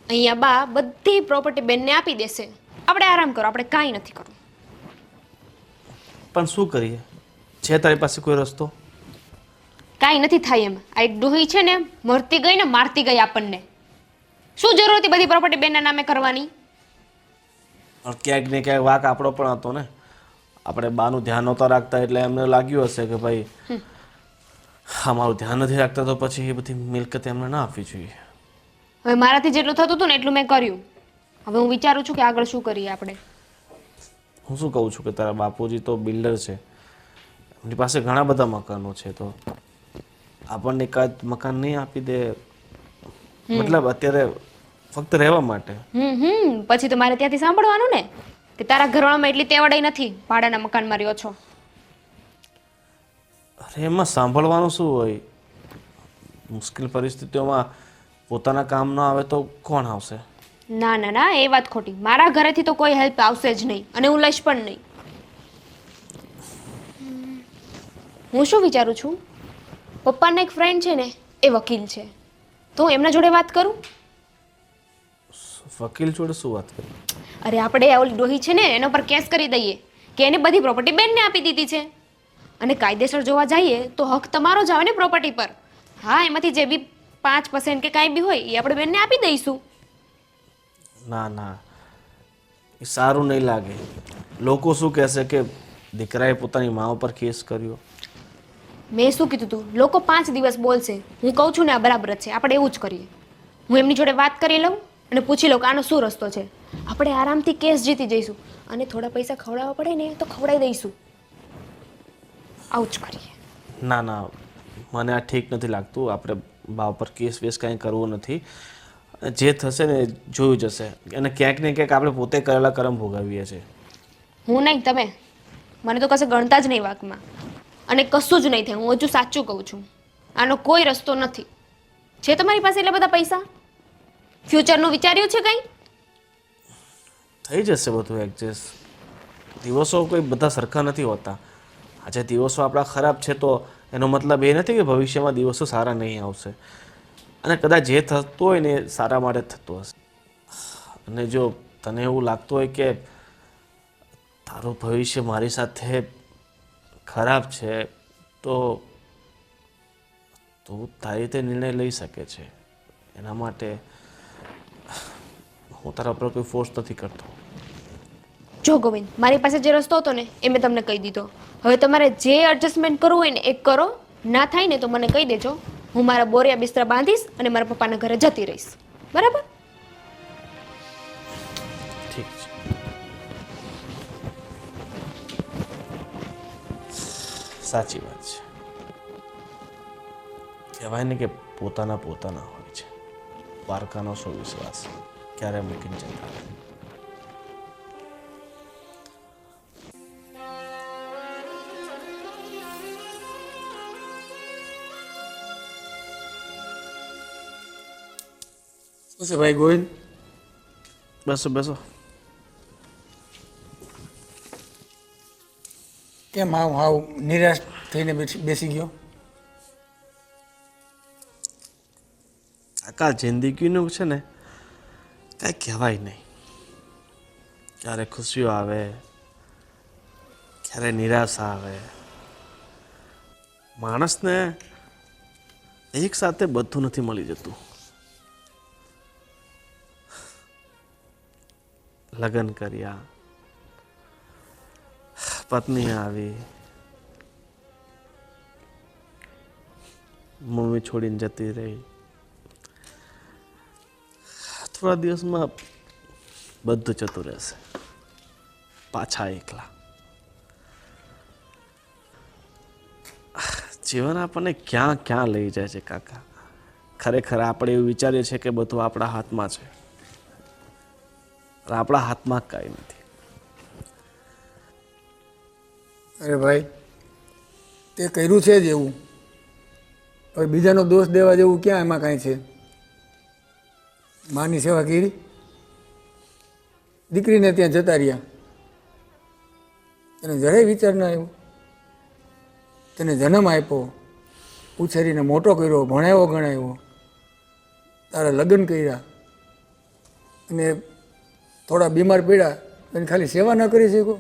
અહીંયા બા બધી પ્રોપર્ટી બેનને આપી દેશે. આપણે આરામ કરો, આપણે કાંઈ નથી કરવું. પણ શું કરીએ? છે તારી પાસે કોઈ રસ્તો? કાંઈ નથી થાય એમ. આ એક ડોહી છે ને, મરતી ગઈ ને મારતી ગઈ આપણને. શું જરૂર હતી બધી પ્રોપર્ટી બેનના નામે કરવાની? પણ ક્યાંક ને ક્યાંક વાંક આપણો પણ હતો ને. આપણે બાનું ધ્યાન નહોતા રાખતા એટલે એમને લાગ્યું હશે કે ભાઈ અમારું ધ્યાન નથી રાખતા, તો પછી એ બધી મિલકત એમને ના આપવી જોઈએ. હવે મારાથી જેટલું થતું હતું ને એટલું મેં કર્યું. હવે હું વિચારું છું કે આગળ શું કરીએ આપણે. હું શું કહું છું કે તારા બાપુજી તો બિલ્ડર છે, એમની પાસે ઘણા બધા મકાનો છે, તો આપણને એકાદ મકાન નહીં આપી દે? મતલબ અત્યારે ફક્ત રહેવા માટે. પછી તો મારે ત્યાંથી સાંભળવાનું ને કે તારા ઘરવાળામાં એટલી તેવડાઈ નથી, ભાડાના મકાનમાં રહ્યો છો. અરે એમાં સાંભળવાનું શું હોય? મુશ્કેલ પરિસ્થિતિઓમાં પોતાના કામ ન આવે તો કોણ આવશે? ના ના ના, એ વાત ખોટી. મારા ઘરેથી તો કોઈ હેલ્પ આવશે જ નહીં, અને હું લઈશ પણ નહીં. હું શું વિચારું છું, પપ્પાના એક ફ્રેન્ડ છે ને, એ વકીલ છે, તો હું એમના જોડે વાત કરું. વકીલ જોડે શું વાત કરી? અરે આપણે ઓલી ડોહી છે ને એના પર કેસ કરી દઈએ કે એને બધી પ્રોપર્ટી બેનને આપી દીધી છે, અને કાયદેસર જોવા જઈએ તો હક તમારો જ આવે ને પ્રોપર્ટી પર. હા, એમાંથી જે બી 5% કે કાંઈ બી હોય એ આપણે બેનને આપી દઈશું. ના ના, એ સારું નહીં લાગે. લોકો શું કહેશે કે દીકરાએ પોતાની મા ઉપર કેસ કર્યો? મેં શું કીધું તું? લોકો 5 દિવસ બોલશે. હું કહું છું ને આ બરાબર જ છે, આપણે એવું જ કરીએ. હું એમની જોડે વાત કરી લઉં અને પૂછી લઉં કે આનો શું રસ્તો છે. આપણે આરામથી કેસ જીતી જઈશું, અને થોડા પૈસા ખવડાવવા પડે ને તો ખવડાવી દઈશું. આવું જ કરીએ. ના ના, મને આ ઠીક નથી લાગતું. આપણે બા ઉપર કેસ વેસ કાંઈ કરવું નથી. જે થશે ને જોયું જશે, અને ક્યાંક ને ક્યાંક આપણે પોતે કરેલા કર્મ ભોગવીએ છીએ. હું નહીં, તમે. મને તો કશે ગણતા જ નહીં વાતમાં, અને કશું જ નહીં થાય. હું હજુ સાચું કહું છું, આનો કોઈ રસ્તો નથી. છે તમારી પાસે એટલા બધા પૈસા? ફ્યુચરનું વિચાર્યું છે કંઈ? થઈ જશે બધું એડજસ્ટ. દિવસો કોઈ બધા સરખા નથી હોતા. આજે દિવસો આપણા ખરાબ છે તો એનો મતલબ એ નથી કે ભવિષ્યમાં દિવસો સારા નહીં આવશે. અને કદાચ જે થતું હોય ને એ સારા માટે જ થતું હશે. અને જો તને એવું લાગતું હોય કે તારું ભવિષ્ય મારી સાથે ખરાબ છે, તો તું તારી રીતે નિર્ણય લઈ શકે છે. એના માટે હું તારા પર કોઈ ફોર્સ નથી કરતો. જો ગોવિંદ, મારી પાસે જે રસ્તો હતો ને એ મેં તમને કહી દીધો. હવે તમારે જે એડજસ્ટમેન્ટ કરવું હોય ને એ કરો. ના થાય ને તો મને કહી દેજો. હું મારા બોરિયા બિસ્તરા બાંધીશ અને મારા પપ્પાના ઘરે જતી રહીશ. બરાબર? ઠીક છે. સાચી વાત છે. કહેવાય ને કે પોતાના પોતાના હોય છે. પારકાનો શું વિશ્વાસ ક્યારે મૂકીને જતા રહે. શું છે ભાઈ ગોવિંદ? બેસો બેસો. કેમ હાવ નિરાશ થઈને બેસી ગયો? કાકા, જિંદગીનું છે ને કાંઈ કહેવાય નહીં. ક્યારે ખુશીઓ આવે, ક્યારે નિરાશા આવે. માણસને એક સાથે બધું નથી મળી જતું. લગ્ન કર્યા, પત્ની આવી, મમ્મી છોડીને જતી રહી. થોડા દિવસમાં બધું જતું રહેશે, પાછા એકલા. જીવન આપણને ક્યાં ક્યાં લઈ જાય છે કાકા. ખરેખર આપણે એવું વિચારીએ છીએ કે બધું આપણા હાથમાં છે, પણ આપણા હાથમાં કાંઈ નથી. અરે ભાઈ, તે કર્યું છે જ એવું. હવે બીજાનો દોષ દેવા જેવું ક્યાં એમાં કાંઈ છે? માની સેવા કરી, દીકરીને ત્યાં જતા રહ્યા, એને જરાય વિચાર ના આવ્યો. તેને જન્મ આપ્યો, ઉછેરીને મોટો કર્યો, ભણાવ્યો ગણાવ્યો, તારા લગ્ન કર્યા, અને થોડા બીમાર પડ્યા એને ખાલી સેવા ન કરી શકો,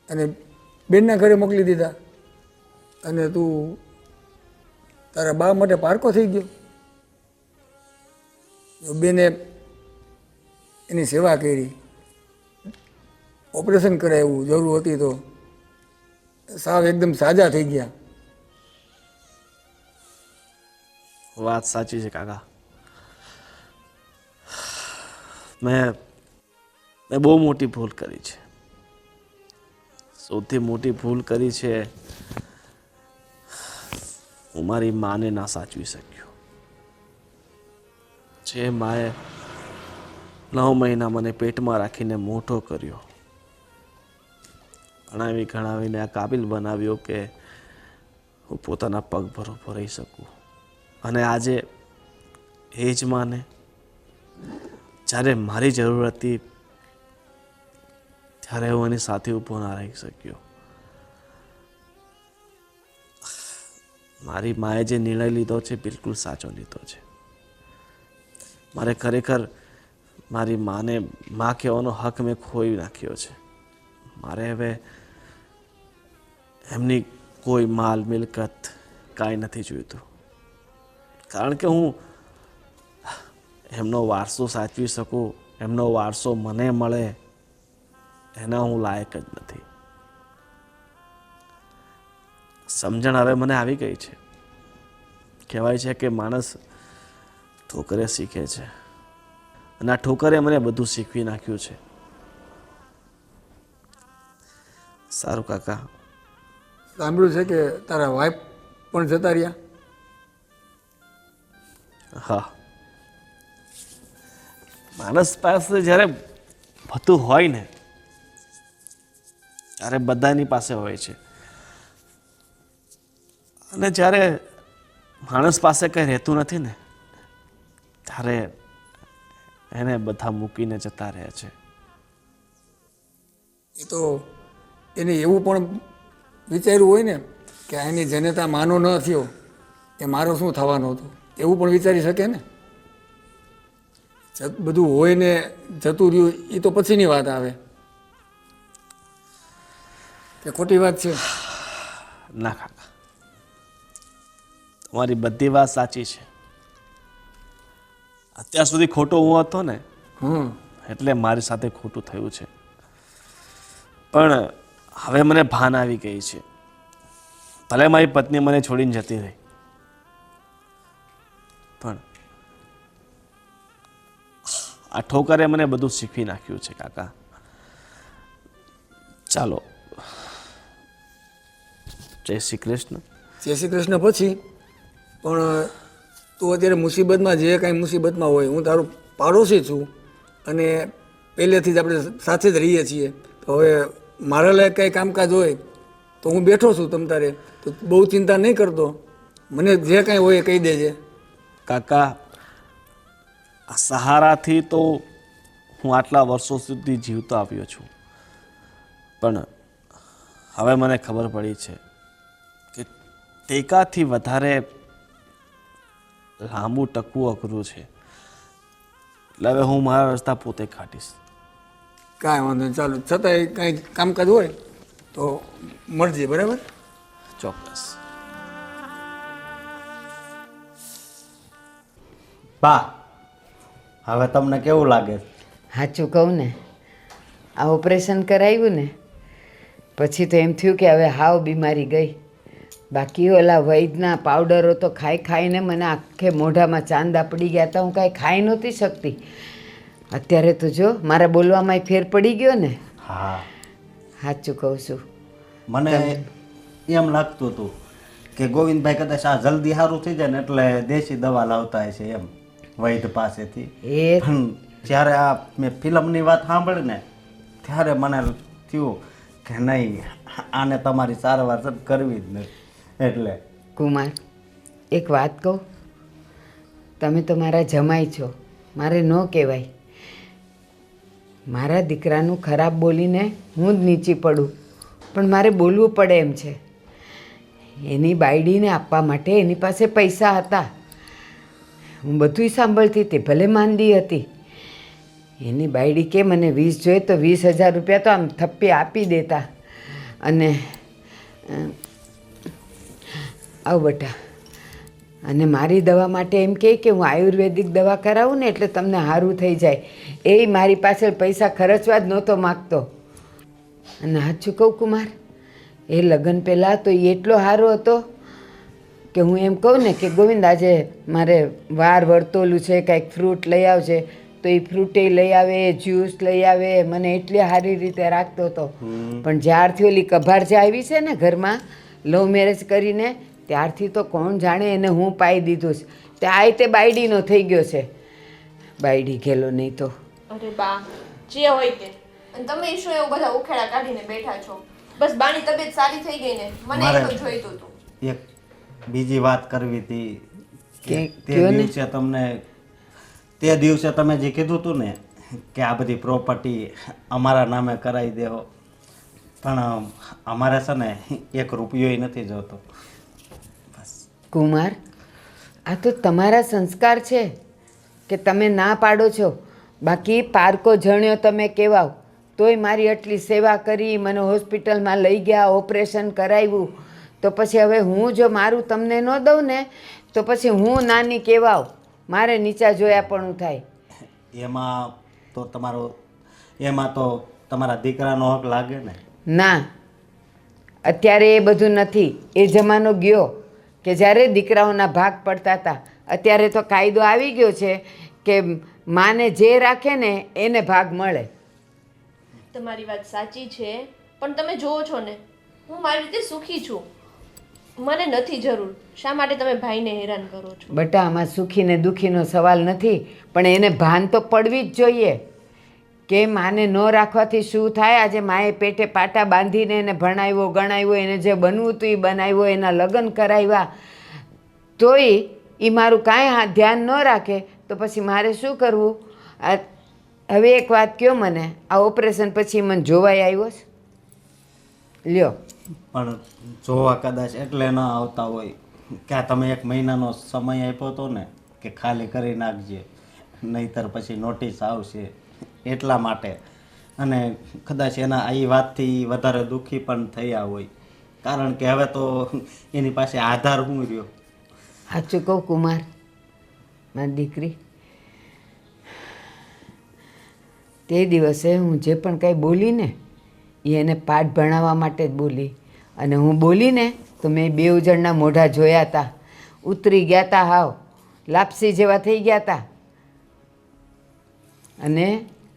અને બેનના ઘરે મોકલી દીધા, અને તું તારા બા માટે પારકો થઈ ગયો. બેને એની સેવા કરી, ઓપરેશન કરાવ્યું જરૂર હતી તો, સાવ એકદમ સાજા થઈ ગયા. વાત સાચી છે કાકા. મેં બહુ મોટી ભૂલ કરી છે. સૌથી મોટી ભૂલ કરી છે, હું મારી માને ના સાચવી શક્યો. જે માએ 9 મહિના મને પેટમાં રાખીને મોટો કર્યો, ભણાવી ગણાવીને આ કાબિલ બનાવ્યો કે હું પોતાના પગ પર ઊભો રહી શકું. અને આજે એ જ માને જ્યારે મારી જરૂર હતી ત્યારે હું એની સાથે ઊભો ના રહી શક્યો. મારી માએ જે નિર્ણય લીધો છે બિલકુલ સાચો લીધો છે. મારે ખરેખર મારી માને માં કહેવાનો હક મેં ખોઈ નાખ્યો છે. મારે હવે એમની કોઈ માલ મિલકત કાંઈ નથી જોઈતું, કારણ કે હું એમનો વારસો સાચવી શકું, એમનો વારસો મને મળે એના હું લાયક જ નથી. સમજણ હવે મને આવી ગઈ છે. કહેવાય છે કે માણસ ઠોકરે શીખે છે, અને આ ઠોકરે મને બધું શીખવી નાખ્યું છે. સારું કાકા. સાંભળ્યું છે કે તારા વાઈફ પણ જતા રહ્યા? હા, માણસ પાસે જ્યારે બધું હોય ને ત્યારે બધાની પાસે હોય છે, અને જ્યારે માણસ પાસે કંઈ રહેતું નથી ને ત્યારે એને બધા મૂકીને જતા રહે છે. એ તો એને એવું પણ વિચાર્યું હોય ને કે એની જનતા માનો ન થયો એ મારો શું થવાનું હતું, એવું પણ વિચારી શકે ને. બધું હોય ને જતું રહ્યું એ તો પછીની વાત આવે, કે ખોટી વાત છે? ના કાકા, તમારી બધી વાત સાચી છે. અત્યાર સુધી ખોટો હું હતો ને એટલે મારી સાથે ખોટું થયું છે. પણ હવે મને ભાન આવી ગઈ છે. ભલે મારી પત્ની મને છોડીને જતી રહી, પણ આ ઠોકરે મને બધું શીખવી નાખ્યું છે કાકા. ચાલો, જય શ્રી કૃષ્ણ. જય શ્રી કૃષ્ણ. પછી પણ તું અત્યારે મુસીબતમાં, જે કાંઈ મુસીબતમાં હોય, હું તારો પાડોશી છું અને પહેલેથી જ આપણે સાથે જ રહીએ છીએ, તો હવે મારા લાયક કાંઈ કામકાજ હોય તો હું બેઠો છું તમ તારે, તો બહુ ચિંતા નહીં કરતો. મને જે કાંઈ હોય એ કહી દેજે. કાકા, આ સહારાથી તો હું આટલા વર્ષો સુધી જીવતો આવ્યો છું, પણ હવે મને ખબર પડી છે કે ટેકાથી વધારે લાંબુ ટકવું અઘરું છે. એટલે હવે હું મારા રસ્તા પોતે કાઢીશ. કાંઈ વાંધો નહીં, ચાલો. છતાંય કાંઈ કામકાજ હોય તો મળજે, બરાબર? ચોક્કસ. બા હવે તમને કેવું લાગે છે? સાચું કહું ને, આ ઓપરેશન કરાવ્યું ને પછી તો એમ થયું કે હવે હાવ બીમારી ગઈ. બાકી ઓલા વૈદના પાવડરો તો ખાઈ ખાઈને મને આખે મોઢામાં ચાંદા પડી ગયા હતા. હું કાંઈ ખાઈ નહોતી શકતી. અત્યારે તો જો મારા બોલવામાં ફેર પડી ગયો ને. હા, સાચું કહું છું. મને એમ લાગતું હતું કે ગોવિંદભાઈ કદાચ આ જલ્દી સારું થઈ જાય ને એટલે દેશી દવા લાવતા હશે એમ વૈદ પાસેથી. એ પણ જ્યારે આ મેં ફિલ્મની વાત સાંભળી ને ત્યારે મને થયું કે નહીં, આને તમારી સારવાર છે ને કરવી જ નહીં. એટલે કુમાર, એક વાત કહું, તમે તો મારા જમાઈ છો, મારે ન કહેવાય. મારા દીકરાનું ખરાબ બોલીને હું જ નીચી પડું, પણ મારે બોલવું પડે એમ છે. એની બાયડીને આપવા માટે એની પાસે પૈસા હતા. હું બધુંય સાંભળતી હતી, ભલે માંદી હતી. એની બાયડી કે મને 20 જોઈએ તો 20,000 રૂપિયા તો આમ થપ્પી આપી દેતા. અને આવ બેટા, અને મારી દવા માટે એમ કહે કે હું આયુર્વેદિક દવા કરાવું ને એટલે તમને સારું થઈ જાય. એ મારી પાછળ પૈસા ખર્ચવા જ નહોતો માગતો. અને સાચું કહું કુમાર, એ લગ્ન પહેલાં તો એ એટલો સારો હતો કે હું એમ કહું ને કે ગોવિંદ આજે મારે વાર વર્તોલું છે, કાંઈક ફ્રૂટ લઈ આવજે તો એ ફ્રૂટે લઈ આવે, જ્યુસ લઈ આવે, મને એટલી સારી રીતે રાખતો હતો. પણ જ્યારથી ઓલી કભાર જે આવી છે ને ઘરમાં લવ મેરેજ કરીને, ત્યારથી તો કોણ જાણે એને હું પાઈ દીધું છે. ત્યાં તે બાયડીનો થઈ ગયો છે. બાયડી ગયેલો નહીં તો. અરે બા, જે હોય તે. અને તમે શું એવું બધા ઉખેડા કાઢીને બેઠા છો? બસ બાની તબિયત સારી થઈ ગઈ ને, મને મારે- એ તો જોઈતું હતું. એક બીજી વાત કરવી હતી કે તે કયો ને? દિવસે તે દિવસે તમે જે કીધું હતું ને કે આ બધી પ્રોપર્ટી અમારા નામે કરાવી દેવો, પણ અમારે છે ને 1 રૂપિયો નથી જોતો. કુમાર, આ તો તમારા સંસ્કાર છે કે તમે ના પાડો છો. બાકી પારકો જણ્યો તમે કહેવાવ તોય મારી આટલી સેવા કરી, મને હોસ્પિટલમાં લઈ ગયા, ઓપરેશન કરાવ્યું, તો પછી હવે હું જો મારું તમને ન દઉં ને તો પછી હું નાની કહેવાવ, મારે નીચા જોયા પણ થાય. એમાં તો તમારા દીકરાનો હક લાગે ને. ના, અત્યારે એ બધું નથી. એ જમાનો ગયો કે જ્યારે દીકરાઓના ભાગ પડતા હતા. અત્યારે તો કાયદો આવી ગયો છે કે માને જે રાખે ને એને ભાગ મળે. તમારી વાત સાચી છે, પણ તમે જોવો છો ને, હું મારી રીતે સુખી છું. મને નથી જરૂર. શા માટે તમે ભાઈને હેરાન કરો છો? બટા, આમાં સુખી ને દુઃખીનો સવાલ નથી, પણ એને ભાન તો પડવી જ જોઈએ કે માને ન રાખવાથી શું થાય. આજે માએ પેટે પાટા બાંધીને એને ભણાવ્યો, ગણાવ્યો, એને જે બનવું હતું એ બનાવ્યો, એના લગ્ન કરાવ્યા, તોય એ મારું કાંઈ ધ્યાન ન રાખે તો પછી મારે શું કરવું? હવે એક વાત કહો મને, આ ઓપરેશન પછી મને જોવાય આવ્યો છે? લ્યો, પણ જોવા કદાચ એટલે ન આવતા હોય કે આ તમે 1 મહિનાનો સમય આપ્યો હતો ને કે ખાલી કરી નાખજે, નહીંતર પછી નોટિસ આવશે, એટલા માટે. અને કદાચ એના આ વાતથી વધારે દુઃખી પણ થયા હોય, કારણ કે હવે તો એની પાસે આધાર શું રહ્યો. સાચું કહું કુમાર, મારી દીકરી, તે દિવસે હું જે પણ કાંઈ બોલી ને એ એને પાઠ ભણાવવા માટે જ બોલી. અને હું બોલી ને તો મેં 2 જણના મોઢા જોયા હતા, ઉતરી ગયા હતા, હાવ લાપસી જેવા થઈ ગયા હતા. અને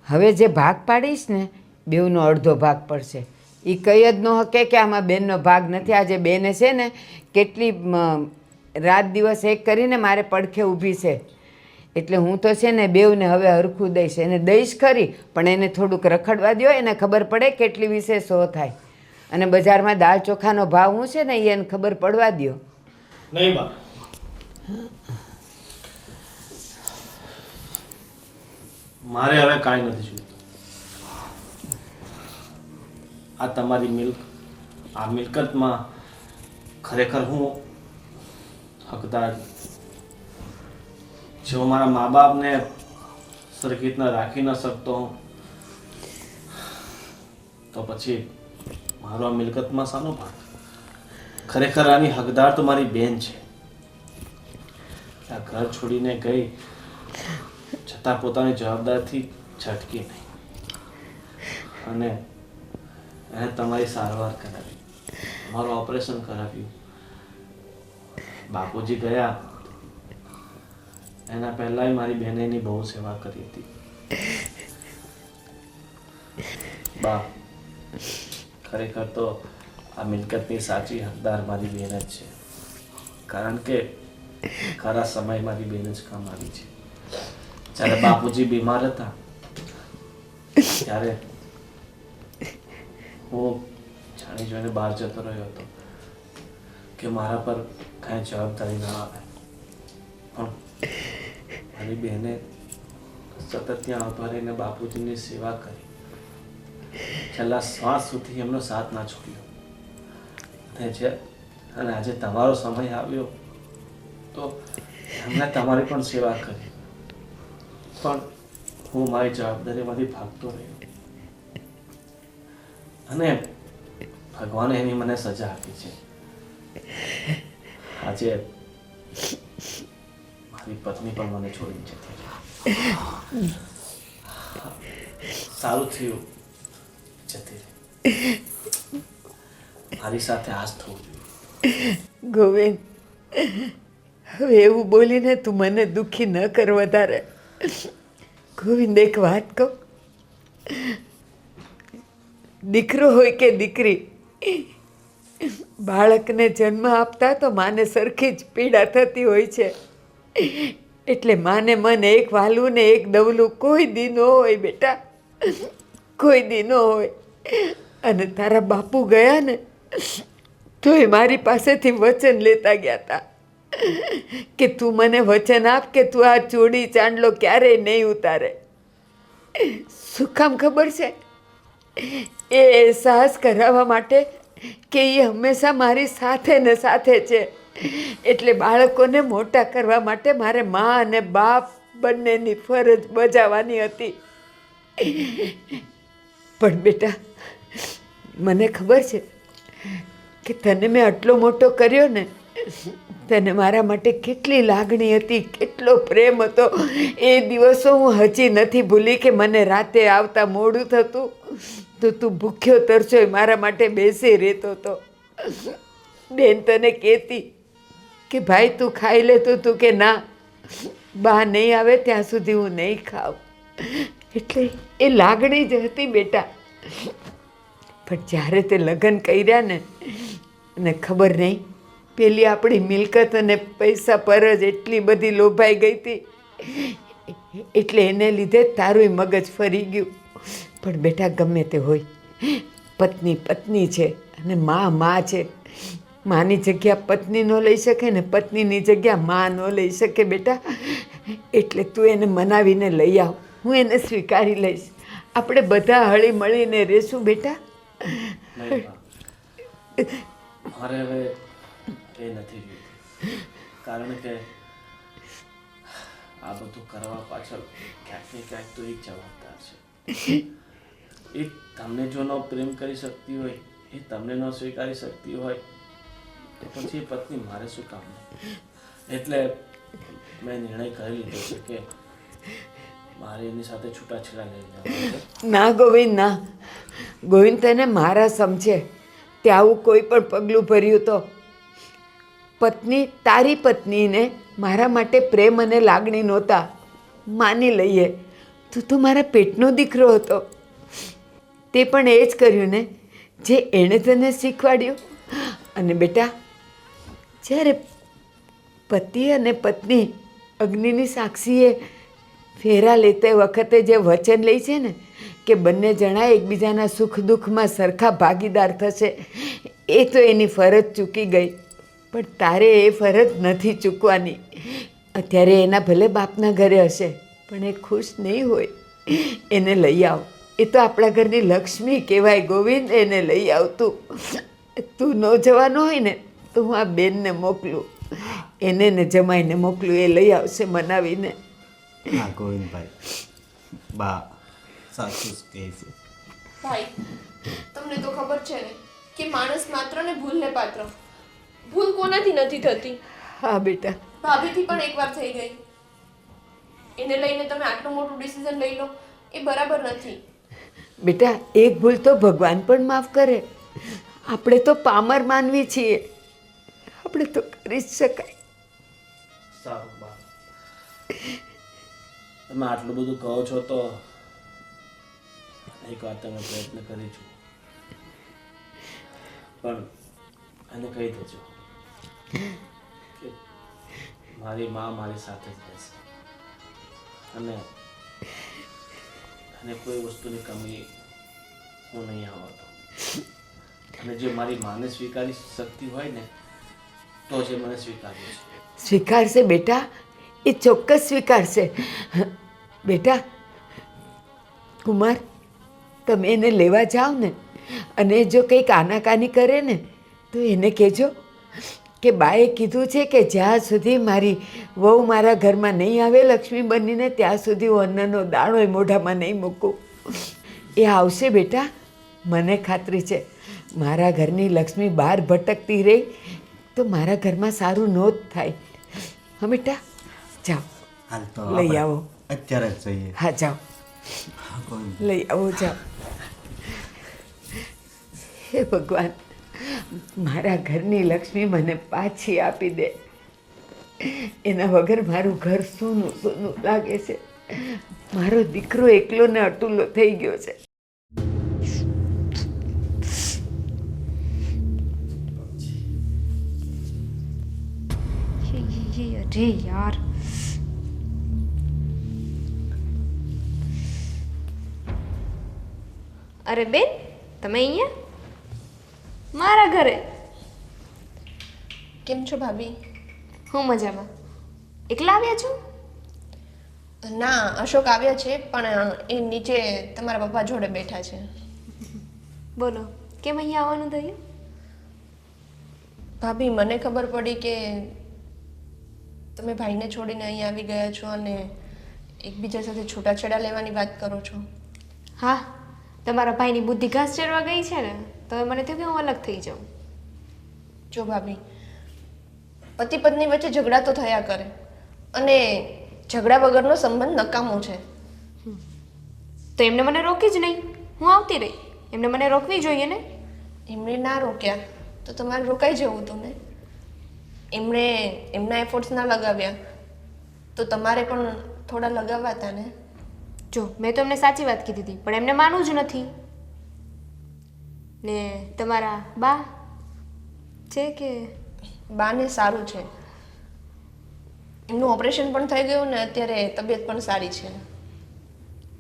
હવે જે ભાગ પાડીશ ને, બેઉનો અડધો ભાગ પડશે. એ કહી જ ન શકે કે આમાં બેનનો ભાગ નથી. આજે બેને છે ને કેટલી રાત દિવસ એક કરીને મારે પડખે ઊભી છે. એટલે હું તો છે ને બેઉને હવે હરખું દઈશ. એને દઈશ ખરી, પણ એને થોડુંક રખડવા દો, એને ખબર પડે કેટલી વિશે શો થાય. અને બજારમાં દાળ ચોખાનો ભાવ શું છે ને એ એને ખબર પડવા દો. નહીં બા, મારે હવે કાંઈ નથી જોઈતું. આ તમારી આ મિલકતમાં ખરેખર હું હકદાર. જો મારા મા બાપને સરખી રીતના રાખી ન શકતો હું, તો પછી મારો આ મિલકતમાં શાનો ભાગ? ખરેખર આની હકદાર તો મારી બેન છે. આ ઘર છોડીને ગઈ છતાં પોતાની જવાબદારીથી છટકી નહીં અને એને તમારી સારવાર કરાવી, મારું ઓપરેશન કરાવ્યું. બાપુજી ગયા એના પહેલાંય મારી બહેને એની બહુ સેવા કરી હતી. બા, ખરેખર તો આ મિલકતની સાચી હકદાર મારી બહેન જ છે, કારણ કે ખરા સમય મારી બહેન જ કામ આવી છે. જ્યારે બાપુજી બીમાર હતા ત્યારે હું જાણી જોઈને બહાર જતો રહ્યો હતો કે મારા પર કાંઈ જવાબદારી ના આવે, પણ મારી બહેને સતત ત્યાં ઊભા રહીને બાપુજીની સેવા કરી, છેલ્લા શ્વાસ સુધી એમનો સાથ ના છોડ્યો. અને આજે તમારો સમય આવ્યો તો એમણે તમારી પણ સેવા કરી, પણ હું મારી જવાબદારીમાંથી ભાગતો રહ્યો અને ભગવાને એની મને સજા આપી છે. આજે મારી પત્ની પણ મને છોડીને જતી રહી. સારું થયું જતી રહી. મારી સાથે આજ થવું જોઈએ. ગોવિંદ, હવે એવું બોલીને તું મને દુઃખી ન કર વધારે. ગોવિંદ, એક વાત કહું, દીકરો હોય કે દીકરી, બાળકને જન્મ આપતા તો માને સરખી જ પીડા થતી હોય છે. એટલે માને મને એક વાલું ને એક દવલું કોઈ દી ન હોય બેટા, કોઈ દી ન હોય. અને તારા બાપુ ગયા ને તો એ મારી પાસેથી વચન લેતા ગયા હતા કે તું મને વચન આપ કે તું આ ચોડી ચાંદલો ક્યારેય નહીં ઉતારે. શું કામ ખબર છે? એ અહેસાસ કરાવવા માટે કે એ હંમેશા મારી સાથે ને સાથે છે. એટલે બાળકોને મોટા કરવા માટે મારે મા અને બાપ બંનેની ફરજ બજાવવાની હતી. પણ બેટા, મને ખબર છે કે તને મેં આટલો મોટો કર્યો ને, તને મારા માટે કેટલી લાગણી હતી, કેટલો પ્રેમ હતો. એ દિવસો હું હજી નથી ભૂલી કે મને રાતે આવતા મોડું થતું તો તું ભૂખ્યો તરસ્યો મારા માટે બેસી રહેતો હતો. બેન તને કહેતી કે ભાઈ તું ખાઈ લે, તો તું કે ના, બા નહીં આવે ત્યાં સુધી હું નહીં ખાઉં. એટલે એ લાગણી જ હતી બેટા. પણ જ્યારે તે લગ્ન કર્યા ને, અને ખબર નહીં પેલી આપણી મિલકત અને પૈસા પર જ એટલી બધી લોભાઈ ગઈ હતી, એટલે એને લીધે તારું મગજ ફરી ગયું. પણ બેટા, ગમે તે હોય, પત્ની પત્ની છે અને મા છે. માની જગ્યા પત્ની ન લઈ શકે ને પત્નીની જગ્યા મા ન લઈ શકે બેટા. એટલે તું એને મનાવીને લઈ આવ, હું એને સ્વીકારી લઈશ. આપણે બધા હળી મળીને રહેશું બેટા. નહીં બા, મારે હવે એ નથી જોઈતું, કારણ કે આ બધું કરવા પાછળ ક્યાંક ને ક્યાંક તો એક જવાબદાર છે. એ તમને જો ન પ્રેમ કરી શકતી હોય, એ તમને ન સ્વીકારી શકતી હોય, તો પછી એ પત્ની મારે શું કામ? એટલે મેં નિર્ણય કરી લીધો છે કે મારે એની સાથે છૂટાછેડા લઈ લેવા. ના ગોવિંદ, ના ગોવિંદ, તને મારા સમજે તે આવું કોઈ પણ પગલું ભર્યું તો પત્ની, તારી પત્નીને મારા માટે પ્રેમ અને લાગણી નહોતા, માની લઈએ. તું તો મારા પેટનો દીકરો હતો. તે પણ એ જ કર્યું ને જે એણે તને શીખવાડ્યું. અને બેટા, જ્યારે પતિ અને પત્ની અગ્નિની સાક્ષીએ ફેરા લેતા વખતે જે વચન લે છે ને કે બંને જણા એકબીજાના સુખ દુઃખમાં સરખા ભાગીદાર થશે, એ તો એની ફરજ ચૂકી ગઈ. પણ તારે એ ફરજ નથી ચૂકવાની. અત્યારે એના ભલે બાપના ઘરે હશે, પણ એ ખુશ નહીં હોય. એને લઈ આવ. એ તો આપણા ઘરની લક્ષ્મી કહેવાય ગોવિંદ. એને લઈ આવ. તું ન જવાનો હોય ને તો હું આ બેનને મોકલું, એને ને જમાઈને મોકલું, એ લઈ આવશે મનાવીને. હા ગોવિંદભાઈ, બા સાચું જ કહે છે. ભાઈ, તમને તો ખબર છે ને કે માણસ માત્ર ને ભૂલને પાત્ર, ભૂલ કોનાથી નથી થતી? હા બેટા, ભાભીથી પણ એકવાર થઈ ગઈ. એને લઈને તમે આટલું મોટું ડિસિઝન લઈ લો એ બરાબર નથી. બેટા એક ભૂલ તો ભગવાન પણ માફ કરે. આપણે તો પામર માનવી છીએ, આપણે તો કરી જ શકાય. સારું બા, તમે આટલું બધું કહો છો તો એક વાત તમે પ્રયત્ન કરી છું, પણ એને કહી દેજો કે મારી માં મારી સાથે જ રહેશે અને એને કોઈ વસ્તુની કમી હું નહીં આવતો. અને જે મારી માને સ્વીકારી શકતી હોય ને તો જે મને સ્વીકાર્યું છે. સ્વીકારશે બેટા, એ ચોક્કસ સ્વીકારશે. બેટા કુમાર, તમે એને લેવા જાઓ ને, અને જો કંઈક આનાકાની કરે ને તો એને કહેજો કે બાએ કીધું છે કે જ્યાં સુધી મારી વહુ મારા ઘરમાં નહીં આવે લક્ષ્મી બનીને, ત્યાં સુધી હું અન્નનો દાણો મોઢામાં નહીં મૂકું. એ આવશે બેટા, મને ખાતરી છે. મારા ઘરની લક્ષ્મી બહાર ભટકતી રહી તો મારા ઘરમાં સારું ન જ થાય. હા બેટા, જાઓ હાલ તો લઈ આપણે આવો. અત્યારે જ જઈએ. હા જાઓ, લઈ આવો, જાઓ. હે ભગવાન, મારા ઘરની લક્ષ્મી મને પાછી આપી દે. એના વગર મારું ઘર સૂનું સૂનું લાગે છે. મારો દીકરો એકલો ને અટુલો થઈ ગયો છે. અરે યાર, અરે બેન, તમે અહીંયા મારા ઘરે? કેમ છો ભાભી? હું મજામાં. એકલા આવ્યા છો? ના, અશોક આવ્યા છે પણ એ નીચે તમારા પપ્પા જોડે બેઠા છે. બોલો, કેમ અહીંયા આવવાનું થયું? ભાભી, મને ખબર પડી કે તમે ભાઈને છોડીને અહીં આવી ગયા છો અને એકબીજા સાથે છૂટાછેડા લેવાની વાત કરો છો. હા, તમારા ભાઈની બુદ્ધિ ઘાસ ચરવા ગઈ છે ને, તો મને થયું કે હું અલગ થઈ જાઉં. જો ભાભી, પતિ પત્ની વચ્ચે ઝઘડા તો થયા કરે અને ઝઘડા વગરનો સંબંધ નકામો છે. તો એમને મને રોકી જ નહીં, હું આવતી રહી. એમને મને રોકવી જોઈએ ને. એમણે ના રોક્યા તો તમારે રોકાઈ જવું હતું ને. એમણે એમના એફર્ટ્સ ના લગાવ્યા તો તમારે પણ થોડા લગાવવા હતા ને. જો, મેં તો એમને સાચી વાત કીધી હતી, પણ એમને માનવું જ નથી. ને તમારા બા છે કે? બાને સારું છે, એમનું ઓપરેશન પણ થઈ ગયું ને અત્યારે તબિયત પણ સારી છે.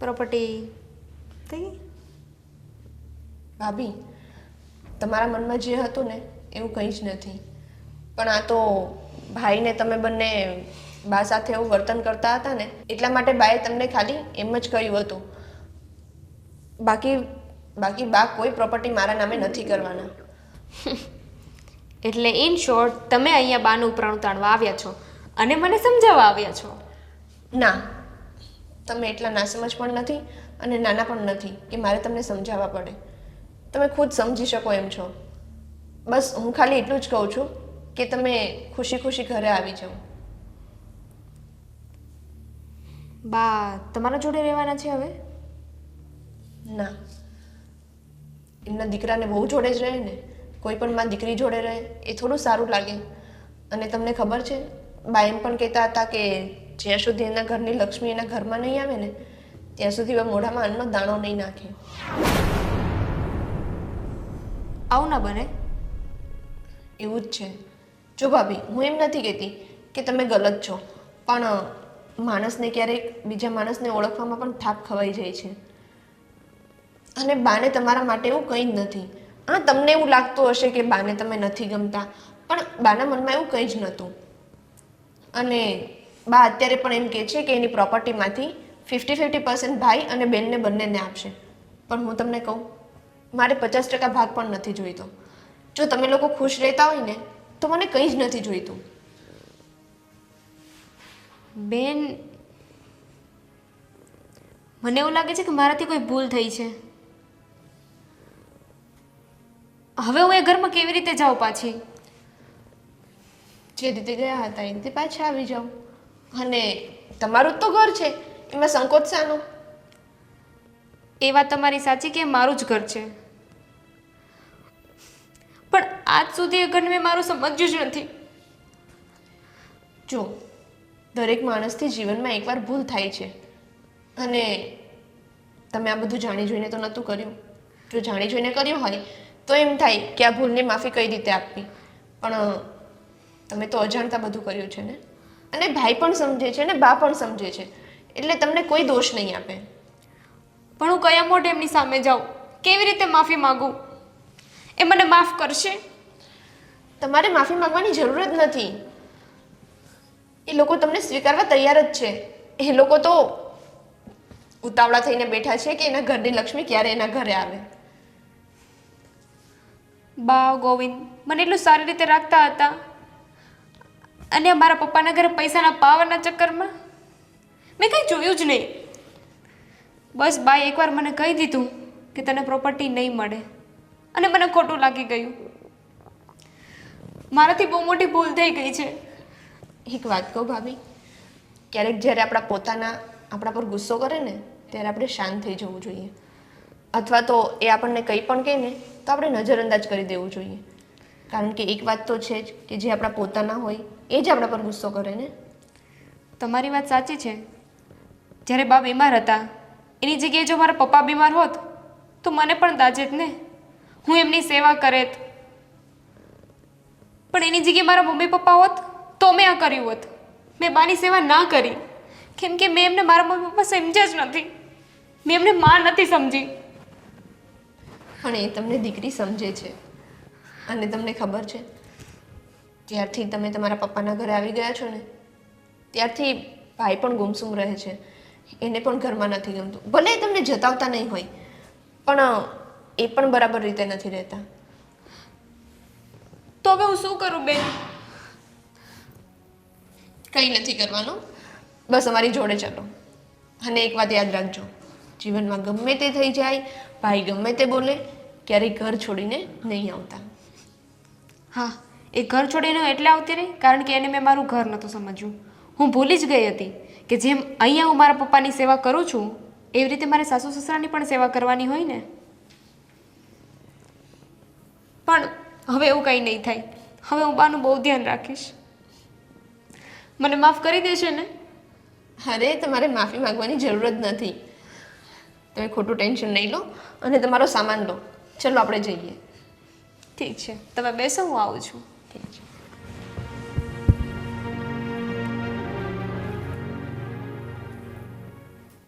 પ્રોપર્ટી થઈ ગઈ? ભાભી, તમારા મનમાં જે હતું ને એવું કંઈ જ નથી. પણ આ તો ભાઈને તમે બંને બા સાથે એવું વર્તન કરતા હતા ને એટલા માટે બાએ તમને ખાલી એમ જ કહ્યું હતું. બાકી બા કોઈ પ્રોપર્ટી મારા નામે નથી કરવાના. એટલે ઇન શોર્ટ, તમે અહીંયા બાનું ઉપરાણું તાણવા આવ્યા છો અને મને સમજાવવા આવ્યા છો. ના, તમે એટલા નાસમજ પણ નથી અને નાના પણ નથી કે મારે તમને સમજાવવા પડે. તમે ખુદ સમજી શકો એમ છો. બસ હું ખાલી એટલું જ કહું છું કે તમે ખુશી ખુશી ઘરે આવી જાઓ. બા તમારા જોડે રહેવાના છે હવે? ના, એમના દીકરાને બહુ જોડે જ રહે ને. કોઈ પણ માં દીકરી જોડે રહે એ થોડું સારું લાગે. અને તમને ખબર છે, બા એમ પણ કહેતા હતા કે જ્યાં સુધી એના ઘરની લક્ષ્મી એના ઘરમાં નહીં આવે ને ત્યાં સુધી બા મોઢામાં અન્નનો દાણો નહીં નાખે. આવું ના બને. એવું જ છે. જો ભાભી, હું એમ નથી કહેતી કે તમે ગલત છો, પણ માણસને ક્યારેક બીજા માણસને ઓળખવામાં પણ થાપ ખવાઈ જાય છે. અને બાને તમારા માટે એવું કંઈ જ નથી. હા, તમને એવું લાગતું હશે કે બાને તમે નથી ગમતા, પણ બાના મનમાં એવું કંઈ જ નહોતું. અને બા અત્યારે પણ એમ કહે છે કે એની પ્રોપર્ટીમાંથી 50-50% ભાઈ અને બેનને બંનેને આપશે. પણ હું તમને કહું, મારે 50% ભાગ પણ નથી જોઈતો. જો તમે લોકો ખુશ રહેતા હોય ને તો મને કંઈ જ નથી જોઈતું. બેન, મને એવું લાગે છે કે મારાથી કોઈ ભૂલ થઈ છે. હવે હું એ ઘરમાં કેવી રીતે જાઉં પાછી? જે રીતે ગયા હતા એ રીતે પાછા આવી જાઓ. અને તમારું જ તો ઘર છે, એમાં સંકોચ શાનો? એ વાત તમારી સાચી કે મારું જ ઘર છે, પણ આજ સુધી એ ઘરને મેં મારું સમજ્યું જ નથી. જો દરેક માણસથી જીવનમાં એકવાર ભૂલ થાય છે, અને તમે આ બધું જાણી જોઈને તો નહોતું કર્યું. જો જાણી જોઈને કર્યું હોય તો એમ થાય કે આ ભૂલની માફી કઈ રીતે આપવી, પણ તમે તો અજાણતા બધું કર્યું છે ને. અને ભાઈ પણ સમજે છે ને બા પણ સમજે છે, એટલે તમને કોઈ દોષ નહીં આપે. પણ હું કયા મોઢે એમની સામે જાઉં, કેવી રીતે માફી માગું? એ મને માફ કરશે? તમારે માફી માંગવાની જરૂર જ નથી. એ લોકો તમને સ્વીકારવા તૈયાર જ છે. એ લોકો તો ઉતાવળા થઈને બેઠા છે કે એના ઘરની લક્ષ્મી ક્યારે એના ઘરે આવે. બા ગોવિંદ મને એટલું સારી રીતે રાખતા હતા, અને મારા પપ્પાના ઘરે પૈસાના પાવરના ચક્કરમાં મેં કંઈ જોયું જ નહીં. બસ બાએ એકવાર મને કહી દીધું કે તને પ્રોપર્ટી નહીં મળે, અને મને ખોટું લાગી ગયું. મારાથી બહુ મોટી ભૂલ થઈ ગઈ છે. એક વાત કહું ભાભી, ક્યારેક જ્યારે આપણા પર ગુસ્સો કરે ને ત્યારે આપણે શાંત થઈ જવું જોઈએ, અથવા તો એ આપણને કંઈ પણ કહે ને તો આપણે નજરઅંદાજ કરી દેવું જોઈએ. કારણ કે એક વાત તો છે જ કે જે આપણા પોતાના હોય એ જ આપણા પર ગુસ્સો કરે ને. તમારી વાત સાચી છે. જ્યારે બા બીમાર હતા એની જગ્યાએ જો મારા પપ્પા બીમાર હોત તો મને પણ દાજેત ને, હું એમની સેવા કરેત. પણ એની જગ્યાએ મારા મમ્મી પપ્પા હોત તો મેં આ કર્યું હોત. મેં બાની સેવા ના કરી, કેમ કે મેં એમને મારા મમ્મી પપ્પા સમજ્યા જ નથી. મેં એમને માં નથી સમજી. પણ એ તમને દીકરી સમજે છે, અને તમને ખબર છે જ્યારથી તમે તમારા પપ્પાના ઘરે આવી ગયા છો ને ત્યારથી ભાઈ પણ ગુમસુમ રહે છે. એને પણ ઘરમાં નથી ગમતું. ભલે એ તમને જતાવતા નહીં હોય, પણ એ પણ બરાબર રીતે નથી રહેતા. તો હવે હું શું કરું બેન? કંઈ નથી કરવાનું, બસ અમારી જોડે ચાલો. અને એક વાત યાદ રાખજો, જીવનમાં ગમે તે થઈ જાય, ભાઈ ગમે તે બોલે, ક્યારેય ઘર છોડીને નહીં આવતા. હા, એ ઘર છોડીને એટલે આવતી રહી કારણ કે એને મેં મારું ઘર નહોતું સમજ્યું. હું ભૂલી જ ગઈ હતી કે જેમ અહીંયા હું મારા પપ્પાની સેવા કરું છું એવી રીતે મારે સાસુ સસરાની પણ સેવા કરવાની હોય ને. પણ હવે એવું કંઈ નહીં થાય. હવે હું બાનું બહુ ધ્યાન રાખીશ. મને માફ કરી દેશે ને? અરે તમારે માફી માંગવાની જરૂર જ નથી. તમે ખોટું ટેન્શન નહીં લો અને તમારો સામાન લો. ચલો આપણે જઈએ. ઠીક છે, તમે બેસો, હું આવું છું. ઠીક છે.